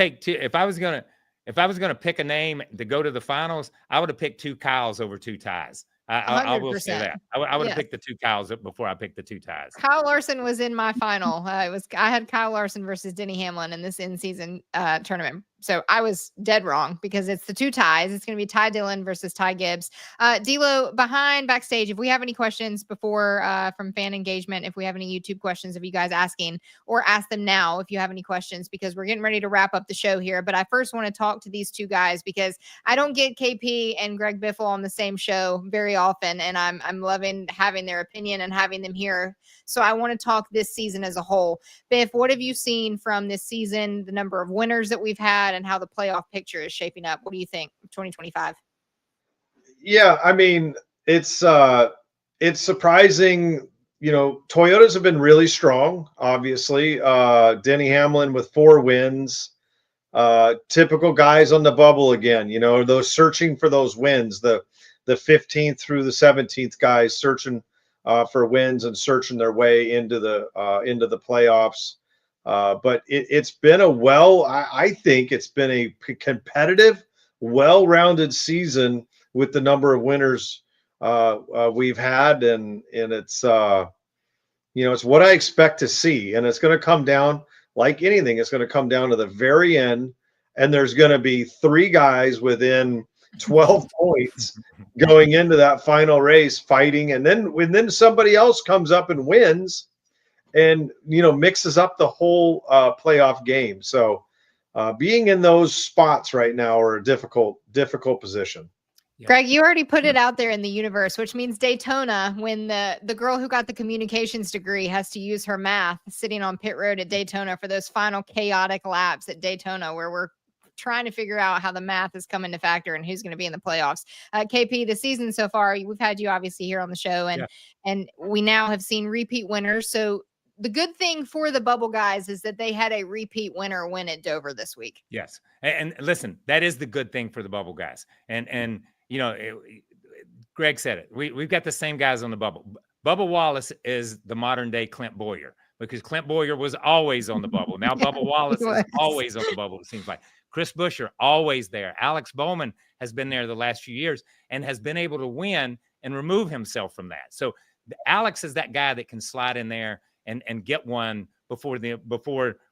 to pick a name to go to the finals, I would have picked 2 Kyles over 2 Tys. I will say that. I would have picked the 2 Kyles before I picked the 2 Tys. Kyle Larson was in my final. I had Kyle Larson versus Denny Hamlin in this in-season tournament. So I was dead wrong, because it's the 2 ties. It's going to be Ty Dillon versus Ty Gibbs. D'Lo, behind backstage, if we have any questions before from fan engagement, if we have any YouTube questions of you guys asking, or ask them now if you have any questions, because we're getting ready to wrap up the show here. But I first want to talk to these 2 guys, because I don't get KP and Greg Biffle on the same show very often, and I'm loving having their opinion and having them here. So I want to talk this season as a whole. Biff, what have you seen from this season, the number of winners that we've had, and how the playoff picture is shaping up? What do you think 2025? Yeah, I mean, it's surprising. Toyotas have been really strong, obviously. Denny Hamlin with 4 wins. Typical guys on the bubble again, those searching for those wins, the 15th through the 17th guys searching for wins and searching their way into the playoffs. But it's been I think it's been a competitive, well-rounded season with the number of winners we've had, and it's it's what I expect to see, and it's going to come down, like anything, it's going to come down to the very end, and there's going to be 3 guys within 12 points going into that final race fighting, and then somebody else comes up and wins, and mixes up the whole playoff game. So being in those spots right now are a difficult position. Greg, you already put it out there in the universe, which means Daytona, when the girl who got the communications degree has to use her math sitting on pit road at Daytona for those final chaotic laps at Daytona, where we're trying to figure out how the math is coming to factor and who's going to be in the playoffs. KP, the season so far, we've had you obviously here on the show, and we now have seen repeat winners. So the good thing for the bubble guys is that they had a repeat winner win at Dover this week. Yes. And listen, that is the good thing for the bubble guys. And you know, Greg said it. We've got the same guys on the bubble. Bubba Wallace is the modern day Clint Boyer, because Clint Boyer was always on the bubble. Now Bubba Wallace is always on the bubble, it seems like. Chris Buescher, always there. Alex Bowman has been there the last few years and has been able to win and remove himself from that. So Alex is that guy that can slide in there and get one before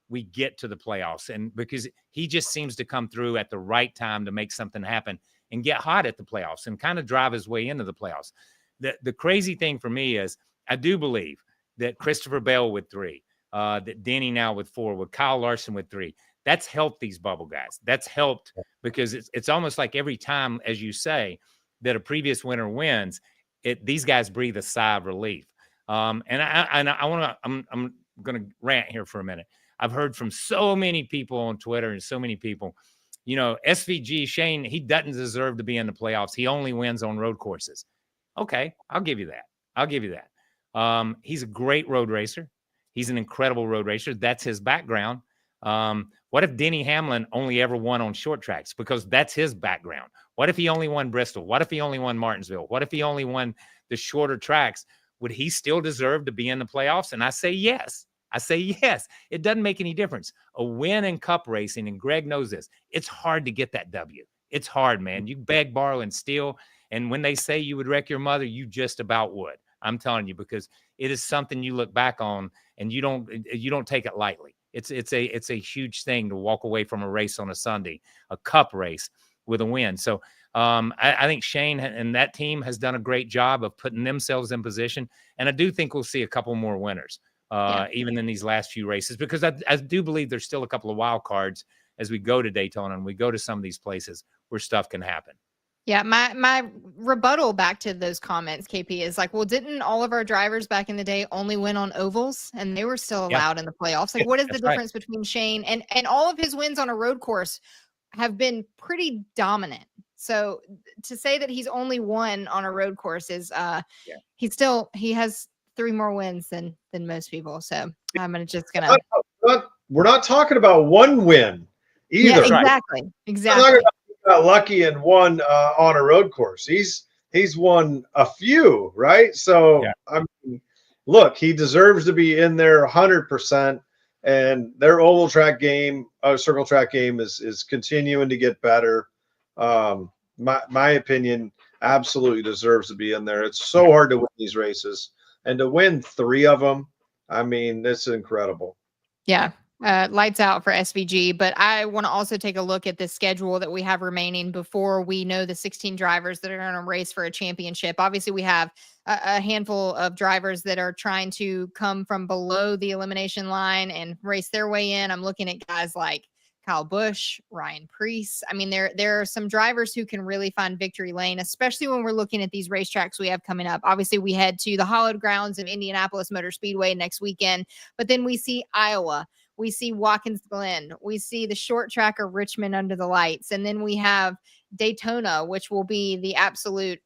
we get to the playoffs. And because he just seems to come through at the right time to make something happen and get hot at the playoffs and kind of drive his way into the playoffs. The crazy thing for me is I do believe that Christopher Bell with 3, that Denny now with 4, with Kyle Larson with 3, that's helped these bubble guys. That's helped because it's almost like every time, as you say, that a previous winner wins, these guys breathe a sigh of relief. I'm going to rant here for a minute. I've heard from so many people on Twitter and so many people, you know, SVG Shane, he doesn't deserve to be in the playoffs. He only wins on road courses. Okay, I'll give you that. He's a great road racer. He's an incredible road racer. That's his background. What if Denny Hamlin only ever won on short tracks? Because that's his background. What if he only won Bristol? What if he only won Martinsville? What if he only won the shorter tracks? Would he still deserve to be in the playoffs? And I say yes. It doesn't make any difference. A win in cup racing, and Greg knows this, it's hard to get that W. It's hard, man. You beg, borrow, and steal. And when they say you would wreck your mother, you just about would. I'm telling you, because it is something you look back on and you don't take it lightly. It's a huge thing to walk away from a race on a Sunday, a cup race, with a win. So I think Shane and that team has done a great job of putting themselves in position. And I do think we'll see a couple more winners. Even in these last few races, because I do believe there's still a couple of wild cards as we go to Daytona and we go to some of these places where stuff can happen. Yeah, my rebuttal back to those comments, KP, is like, well, didn't all of our drivers back in the day only win on ovals and they were still allowed in the playoffs? Like, what is the difference between Shane and all of his wins on a road course have been pretty dominant? So to say that he's only won on a road course is he has 3 more wins than most people. So we're not talking about one win either. Yeah, exactly. We're not about lucky and won on a road course. He's won a few, right? So I mean, look, he deserves to be in there 100%. And their oval track game, circle track game is continuing to get better. My opinion, absolutely deserves to be in there. It's so hard to win these races. And to win 3 of them, I mean, it's incredible. Yeah. Lights out for SVG. But I want to also take a look at the schedule that we have remaining before we know the 16 drivers that are going to race for a championship. Obviously, we have a handful of drivers that are trying to come from below the elimination line and race their way in. I'm looking at guys like Kyle Busch, Ryan Preece. I mean, there are some drivers who can really find victory lane, especially when we're looking at these racetracks we have coming up. Obviously, we head to the hallowed grounds of Indianapolis Motor Speedway next weekend, but then we see Iowa. We see Watkins Glen. We see the short track of Richmond under the lights. And then we have Daytona, which will be the absolute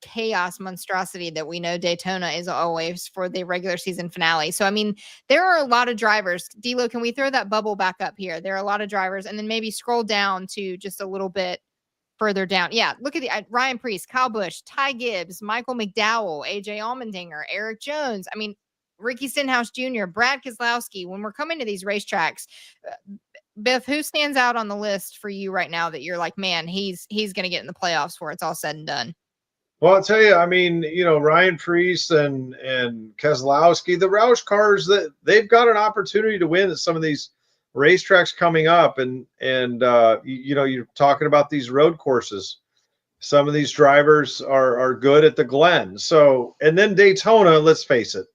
chaos monstrosity that we know Daytona is always for the regular season finale. So, I mean, there are a lot of drivers. D'Lo, can we throw that bubble back up here? There are a lot of drivers, and then maybe scroll down to just a little bit further down. Yeah, look at the Ryan Preece, Kyle Busch, Ty Gibbs, Michael McDowell, AJ Allmendinger, Eric Jones. I mean, Ricky Stenhouse Jr., Brad Keselowski. When we're coming to these racetracks, Biff, who stands out on the list for you right now that you're like, man, he's going to get in the playoffs before it's all said and done? Well, I'll tell you, I mean, you know, Ryan Preece and Keselowski, the Roush cars, that they've got an opportunity to win at some of these racetracks coming up. And you know, you're talking about these road courses. Some of these drivers are good at the Glen. So, and then Daytona, let's face it,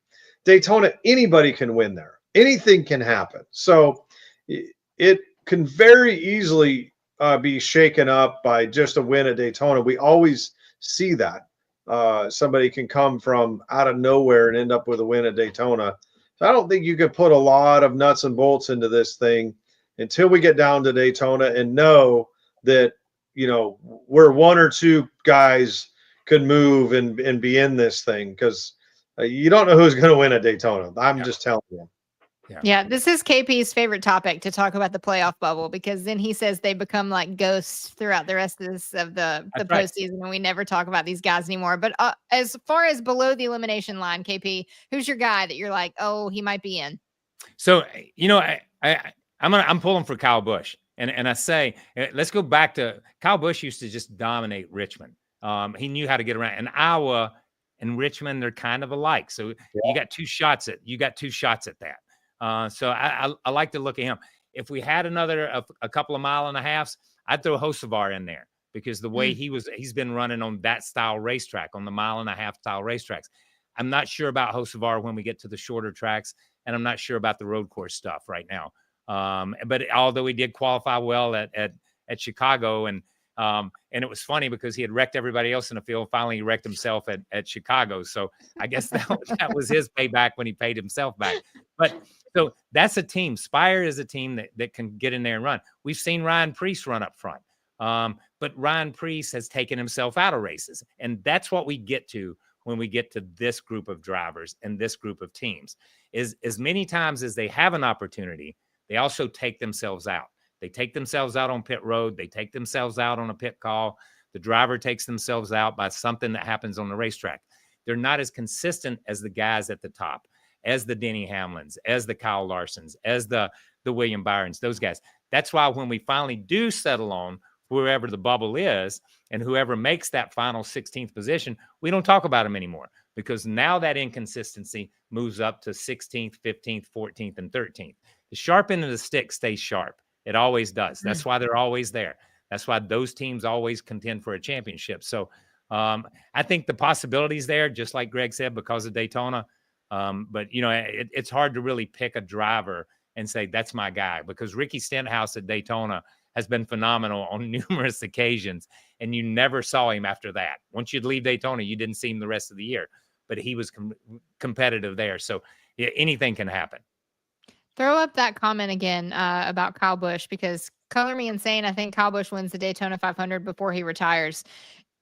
Daytona, anybody can win there. Anything can happen. So it can very easily be shaken up by just a win at Daytona. We always see that. Somebody can come from out of nowhere and end up with a win at Daytona. So I don't think you could put a lot of nuts and bolts into this thing until we get down to Daytona and know that, where one or two guys could move and be in this thing, because you don't know who's going to win at Daytona. I'm just telling you. Yeah, this is KP's favorite topic to talk about the playoff bubble, because then he says they become like ghosts throughout the rest of the postseason, and we never talk about these guys anymore. But as far as below the elimination line, KP, who's your guy that you're like, oh, he might be in? So I'm pulling for Kyle Busch, and I say let's go back to Kyle Busch used to just dominate Richmond. He knew how to get around, and Iowa and Richmond, they're kind of alike. So you got two shots at that. So I like to look at him. If we had a couple of mile and a halves, I'd throw Hocevar in there, because the way he's been running on that style racetrack, on the mile and a half style racetracks. I'm not sure about Hocevar when we get to the shorter tracks, and I'm not sure about the road course stuff right now. But although he did qualify well at Chicago, and it was funny because he had wrecked everybody else in the field. Finally, he wrecked himself at Chicago. So I guess that was his payback when he paid himself back. But so that's a team. Spire is a team that can get in there and run. We've seen Ryan Preece run up front. But Ryan Preece has taken himself out of races. And that's what we get to when we get to this group of drivers and this group of teams, is as many times as they have an opportunity, they also take themselves out. They take themselves out on pit road. They take themselves out on a pit call. The driver takes themselves out by something that happens on the racetrack. They're not as consistent as the guys at the top, as the Denny Hamlins, as the Kyle Larsons, as the William Byrons, those guys. That's why when we finally do settle on whoever the bubble is and whoever makes that final 16th position, we don't talk about them anymore, because now that inconsistency moves up to 16th, 15th, 14th, and 13th. The sharp end of the stick stays sharp. It always does. That's why they're always there. That's why those teams always contend for a championship. So I think the possibilities there, just like Greg said, because of Daytona. But, it's hard to really pick a driver and say, that's my guy, because Ricky Stenhouse at Daytona has been phenomenal on numerous occasions, and you never saw him after that. Once you'd leave Daytona, you didn't see him the rest of the year, but he was competitive there. So anything can happen. Throw up that comment again about Kyle Busch, because color me insane, I think Kyle Busch wins the Daytona 500 before he retires.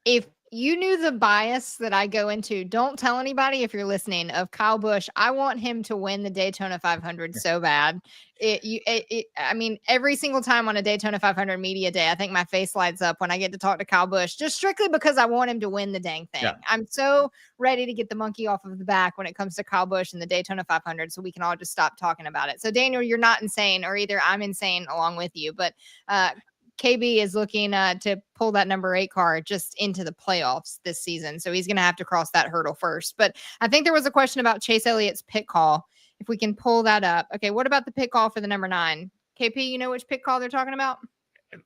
If you knew the bias that I go into, don't tell anybody if you're listening, of Kyle Busch. I want him to win the Daytona 500 so bad. I mean, every single time on a Daytona 500 media day, I think my face lights up when I get to talk to Kyle Busch, just strictly because I want him to win the dang thing. Yeah. I'm so ready to get the monkey off of the back when it comes to Kyle Busch and the Daytona 500, so we can all just stop talking about it. So Daniel, you're not insane, or either I'm insane along with you, but KB is looking to pull that number 8 car just into the playoffs this season. So he's going to have to cross that hurdle first. But I think there was a question about Chase Elliott's pit call. If we can pull that up. Okay, what about the pit call for the number 9? KP, you know which pit call they're talking about?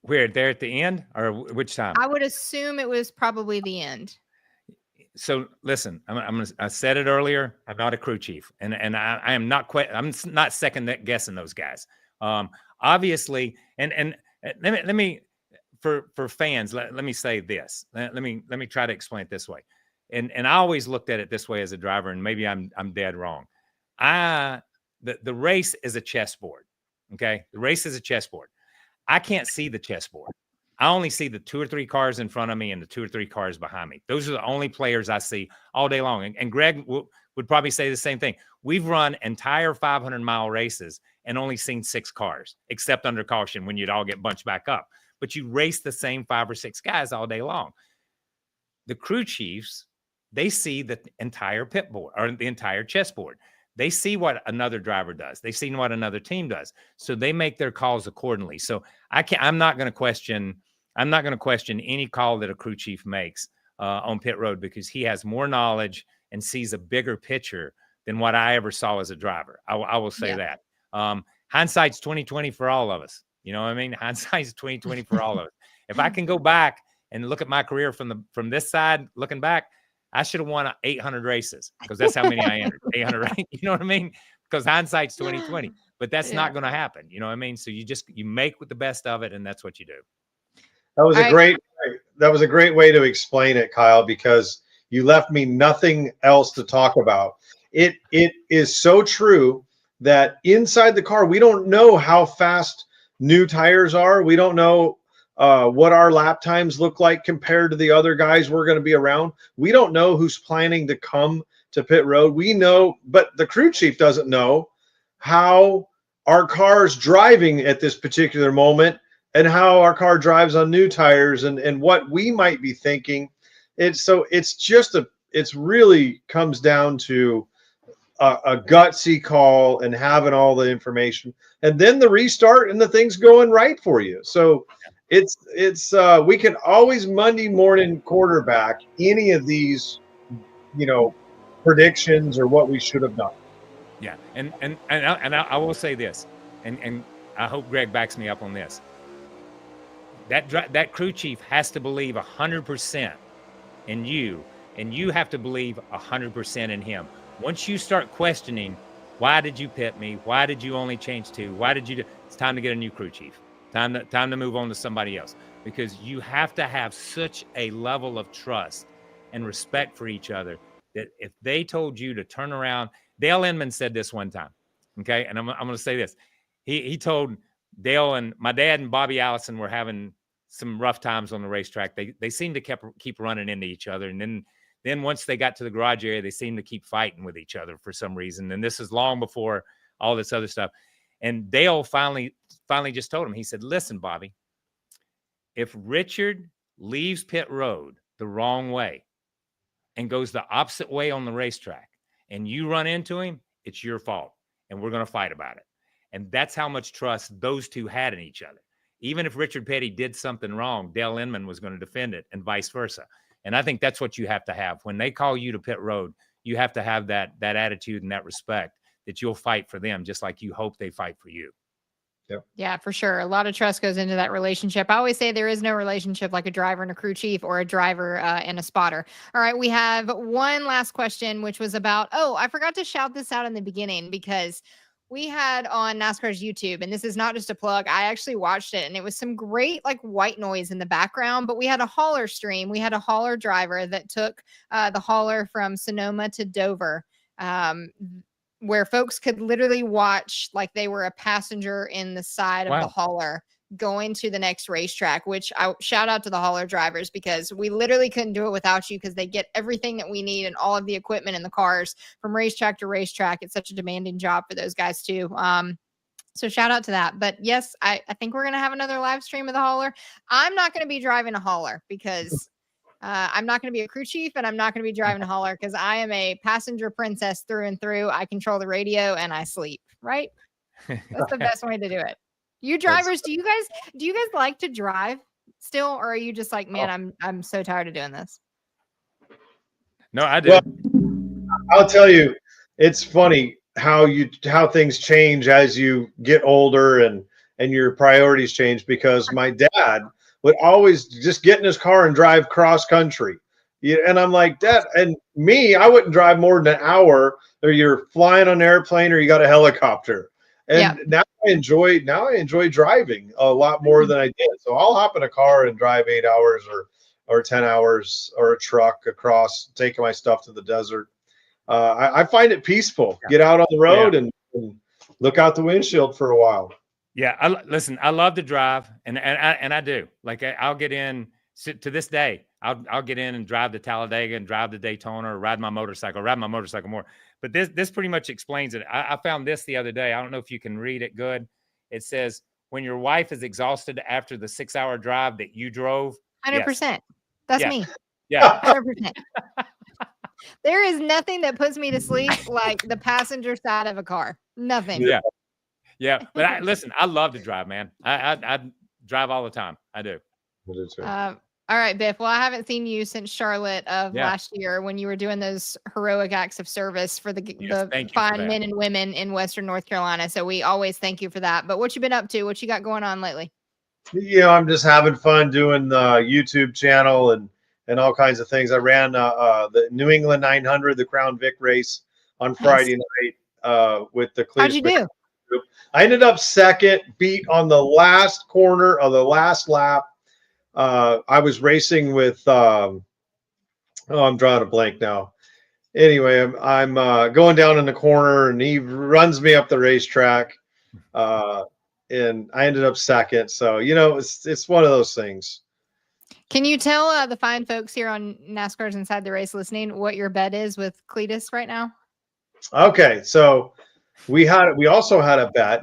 Where, there at the end, or which time? I would assume it was probably the end. So listen, I said it earlier. I'm not a crew chief, and I am not quite. I'm not second guessing those guys. Obviously, and let me for fans. Let me say this. Let me try to explain it this way. And I always looked at it this way as a driver, and maybe I'm dead wrong. The race is a chessboard. Okay, the race is a chessboard. I can't see the chessboard. I only see the 2 or 3 cars in front of me and the 2 or 3 cars behind me. Those are the only players I see all day long. And Greg would probably say the same thing. We've run entire 500-mile races and only seen 6 cars, except under caution when you'd all get bunched back up. But you race the same 5 or 6 guys all day long. The crew chiefs, they see the entire pit board or the entire chessboard. They see what another driver does. They see what another team does. So they make their calls accordingly. So I'm not going to question any call that a crew chief makes on pit road, because he has more knowledge and sees a bigger picture than what I ever saw as a driver. I will say that. Hindsight's 20/20 for all of us. You know what I mean? Hindsight's 20/20 for all of us. If I can go back and look at my career from this side, looking back, I should have won 800 races, because that's how many I entered. 800, right? You know what I mean? Because hindsight's 20/20, but that's not going to happen. You know what I mean? So you make with the best of it, and that's what you do. That was All a right. great way to explain it, Kyle, because you left me nothing else to talk about. It is so true that inside the car, we don't know how fast new tires are. We don't know what our lap times look like compared to the other guys we're going to be around. We don't know who's planning to come to pit road. We know, but the crew chief doesn't know how our car's driving at this particular moment and how our car drives on new tires and what we might be thinking. It's really comes down to a gutsy call and having all the information, and then the restart and the things going right for you. So it's we can always Monday morning quarterback any of these, predictions or what we should have done. Yeah, and I will say this, and I hope Greg backs me up on this. That crew chief has to believe 100% in you, and you have to believe 100% in him. Once you start questioning, why did you pit me? Why did you only change 2? Why did you? It's time to get a new crew chief. Time to move on to somebody else, because you have to have such a level of trust and respect for each other that if they told you to turn around, Dale Inman said this one time, okay, and I'm going to say this. He told Dale, and my dad and Bobby Allison were having some rough times on the racetrack. They seemed to keep running into each other, and then once they got to the garage area, they seemed to keep fighting with each other for some reason. And this is long before all this other stuff. And Dale finally just told him, he said, listen, Bobby, if Richard leaves pit road the wrong way and goes the opposite way on the racetrack and you run into him, it's your fault. And we're going to fight about it. And that's how much trust those two had in each other. Even if Richard Petty did something wrong, Dale Inman was going to defend it and vice versa. And I think that's what you have to have. When they call you to pit road, you have to have that attitude and that respect that you'll fight for them, just like you hope they fight for you. Yep. Yeah, for sure. A lot of trust goes into that relationship. I always say there is no relationship like a driver and a crew chief, or a driver and a spotter. All right, we have one last question, which was about, I forgot to shout this out in the beginning, because we had on NASCAR's YouTube, and this is not just a plug, I actually watched it, and it was some great like white noise in the background, but we had a hauler stream. We had a hauler driver that took the hauler from Sonoma to Dover, where folks could literally watch like they were a passenger in the side of the hauler going to the next racetrack, which I shout out to the hauler drivers, because we literally couldn't do it without you, because they get everything that we need and all of the equipment in the cars from racetrack to racetrack. It's such a demanding job for those guys too. So shout out to that. But yes, I think we're going to have another live stream of the hauler. I'm not going to be driving a hauler, because I'm not going to be a crew chief, and I'm not going to be driving a hauler, because I am a passenger princess through and through. I control the radio and I sleep, right? That's the best way to do it. You drivers, do you guys like to drive still, or are you just like, man, I'm so tired of doing this? No, I do. Well, I'll tell you, it's funny how things change as you get older and your priorities change, because my dad would always just get in his car and drive cross country. Yeah, and I'm like, Dad, and me, I wouldn't drive more than an hour, or you're flying on an airplane or you got a helicopter. And now I enjoy driving a lot more than I did. So I'll hop in a car and drive 8 hours or 10 hours, or a truck across, taking my stuff to the desert. I find it peaceful. Get out on the road and look out the windshield for a while. Yeah, listen, I love to drive, and I do. Like, I'll get in to this day. I'll get in and drive to Talladega and drive to Daytona, or ride my motorcycle more. But this pretty much explains it. I found this the other day. I don't know if you can read it good. It says, when your wife is exhausted after the 6-hour drive that you drove. 100%. Yes. That's me. Yeah. 100%. There is nothing that puts me to sleep like the passenger side of a car. Nothing. Yeah. But listen, I love to drive, man. I drive all the time. I do. All right, Biff. Well, I haven't seen you since Charlotte of last year, when you were doing those heroic acts of service for the fine men and women in Western North Carolina. So we always thank you for that. But what you been up to? What you got going on lately? I'm just having fun doing the YouTube channel and all kinds of things. I ran the New England 900, the Crown Vic race on Friday night with the Cleveland. How'd you do? I ended up second, beat on the last corner of the last lap. I was racing with, oh, I'm drawing a blank now. Anyway, I'm going down in the corner, and he runs me up the racetrack, and I ended up second. So it's one of those things. Can you tell the fine folks here on NASCAR's Inside the Race listening what your bet is with Cletus right now? Okay, so we also had a bet.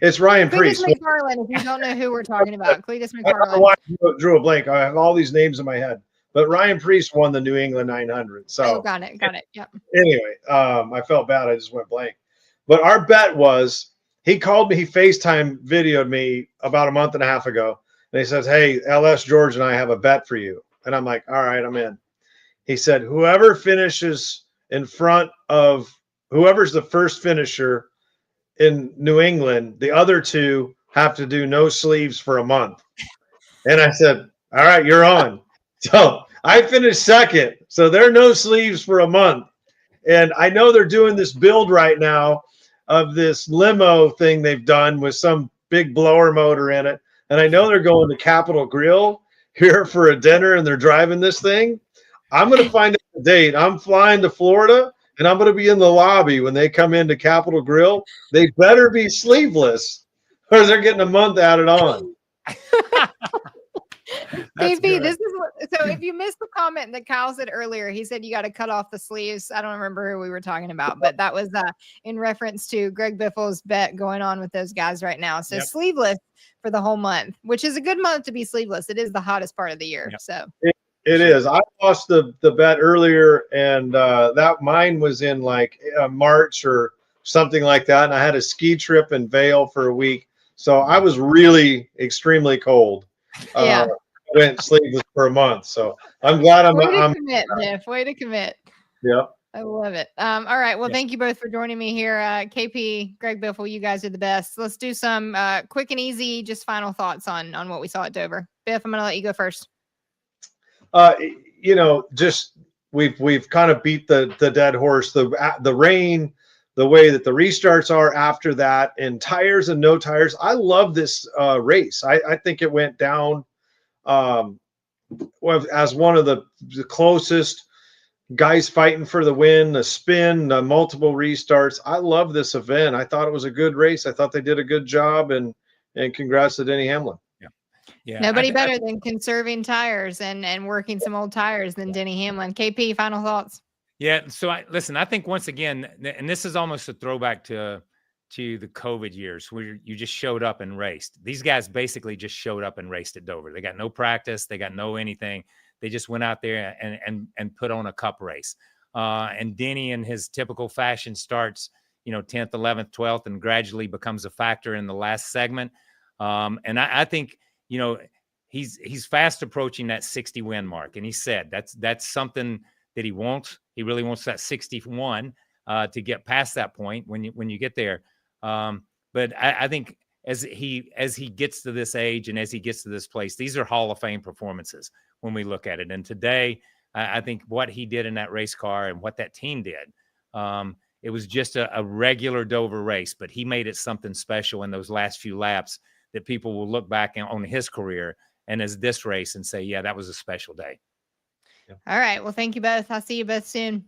It's Ryan Cletus Priest. McFarland, if you don't know who we're talking about. Cletus I don't know McFarland. why I drew a blank. I have all these names in my head, but Ryan Priest won the New England 900. So got it. Yep. anyway, I felt bad. I just went blank. But our bet was, he called me, he FaceTime videoed me about a month and a half ago. And he says, "Hey, LS George and I have a bet for you." And I'm like, "All right, I'm in." He said, "Whoever finishes in front of whoever's the first finisher in New England, the other two have to do no sleeves for a month." And I said, "All right, you're on." So I finished second. So there are no sleeves for a month. And I know they're doing this build right now of this limo thing they've done with some big blower motor in it. And I know they're going to Capitol Grill here for a dinner, and they're driving this thing. I'm going to find out the date. I'm flying to Florida, and I'm going to be in the lobby when they come into Capitol Grill. They better be sleeveless, or they're getting a month added on. KP, this is what, so if you missed the comment that Kyle said earlier, he said you got to cut off the sleeves. I don't remember who we were talking about, but that was in reference to Greg Biffle's bet going on with those guys right now. So sleeveless for the whole month, which is a good month to be sleeveless. It is the hottest part of the year. So it is. I lost the bet earlier, and that mine was in like March or something like that. And I had a ski trip in Vail for a week. So I was really extremely cold. Went sleeveless for a month. So I'm glad I'm commit, Biff. Way to commit. Yeah. I love it. All right. Well, thank you both for joining me here. KP, Greg Biffle, you guys are the best. Let's do some quick and easy, just final thoughts on what we saw at Dover. Biff, I'm going to let you go first. Just we've kind of beat the dead horse. The rain, the way that the restarts are after that, and tires and no tires. I love this race. I think it went down as one of the closest. Guys fighting for the win, the spin, the multiple restarts. I love this event. I thought it was a good race. I thought they did a good job, and congrats to Denny Hamlin. Yeah. Nobody better than conserving tires and working some old tires than Denny Hamlin. KP, final thoughts. Yeah. So I think once again, and this is almost a throwback to the COVID years where you just showed up and raced. These guys basically just showed up and raced at Dover. They got no practice. They got no anything. They just went out there and put on a cup race. And Denny, in his typical fashion, starts, 10th, 11th, 12th, and gradually becomes a factor in the last segment. And I think, he's fast approaching that 60 win mark. And he said that's something that he wants. He really wants that 61 to get past that point when you get there. But I think as he gets to this age and as he gets to this place, these are Hall of Fame performances when we look at it. And today, I think what he did in that race car and what that team did, it was just a regular Dover race, but he made it something special in those last few laps that people will look back on his career and as this race and say, yeah, that was a special day. Yeah. All right. Well, thank you both. I'll see you both soon.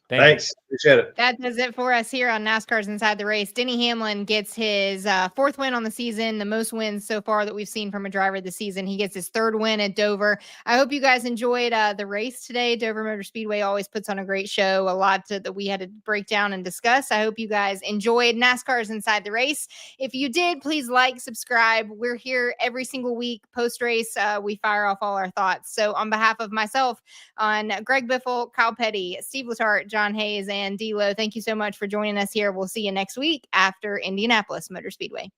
Thanks. Appreciate it. That does it for us here on NASCAR's Inside the Race. Denny Hamlin gets his fourth win on the season, the most wins so far that we've seen from a driver this season. He gets his third win at Dover. I hope you guys enjoyed the race today. Dover Motor Speedway always puts on a great show, a lot that we had to break down and discuss. I hope you guys enjoyed NASCAR's Inside the Race. If you did, please like, subscribe. We're here every single week post-race. We fire off all our thoughts. So on behalf of myself, on Greg Biffle, Kyle Petty, Steve Letarte, John Hayes, and D-Lo, thank you so much for joining us here. We'll see you next week after Indianapolis Motor Speedway.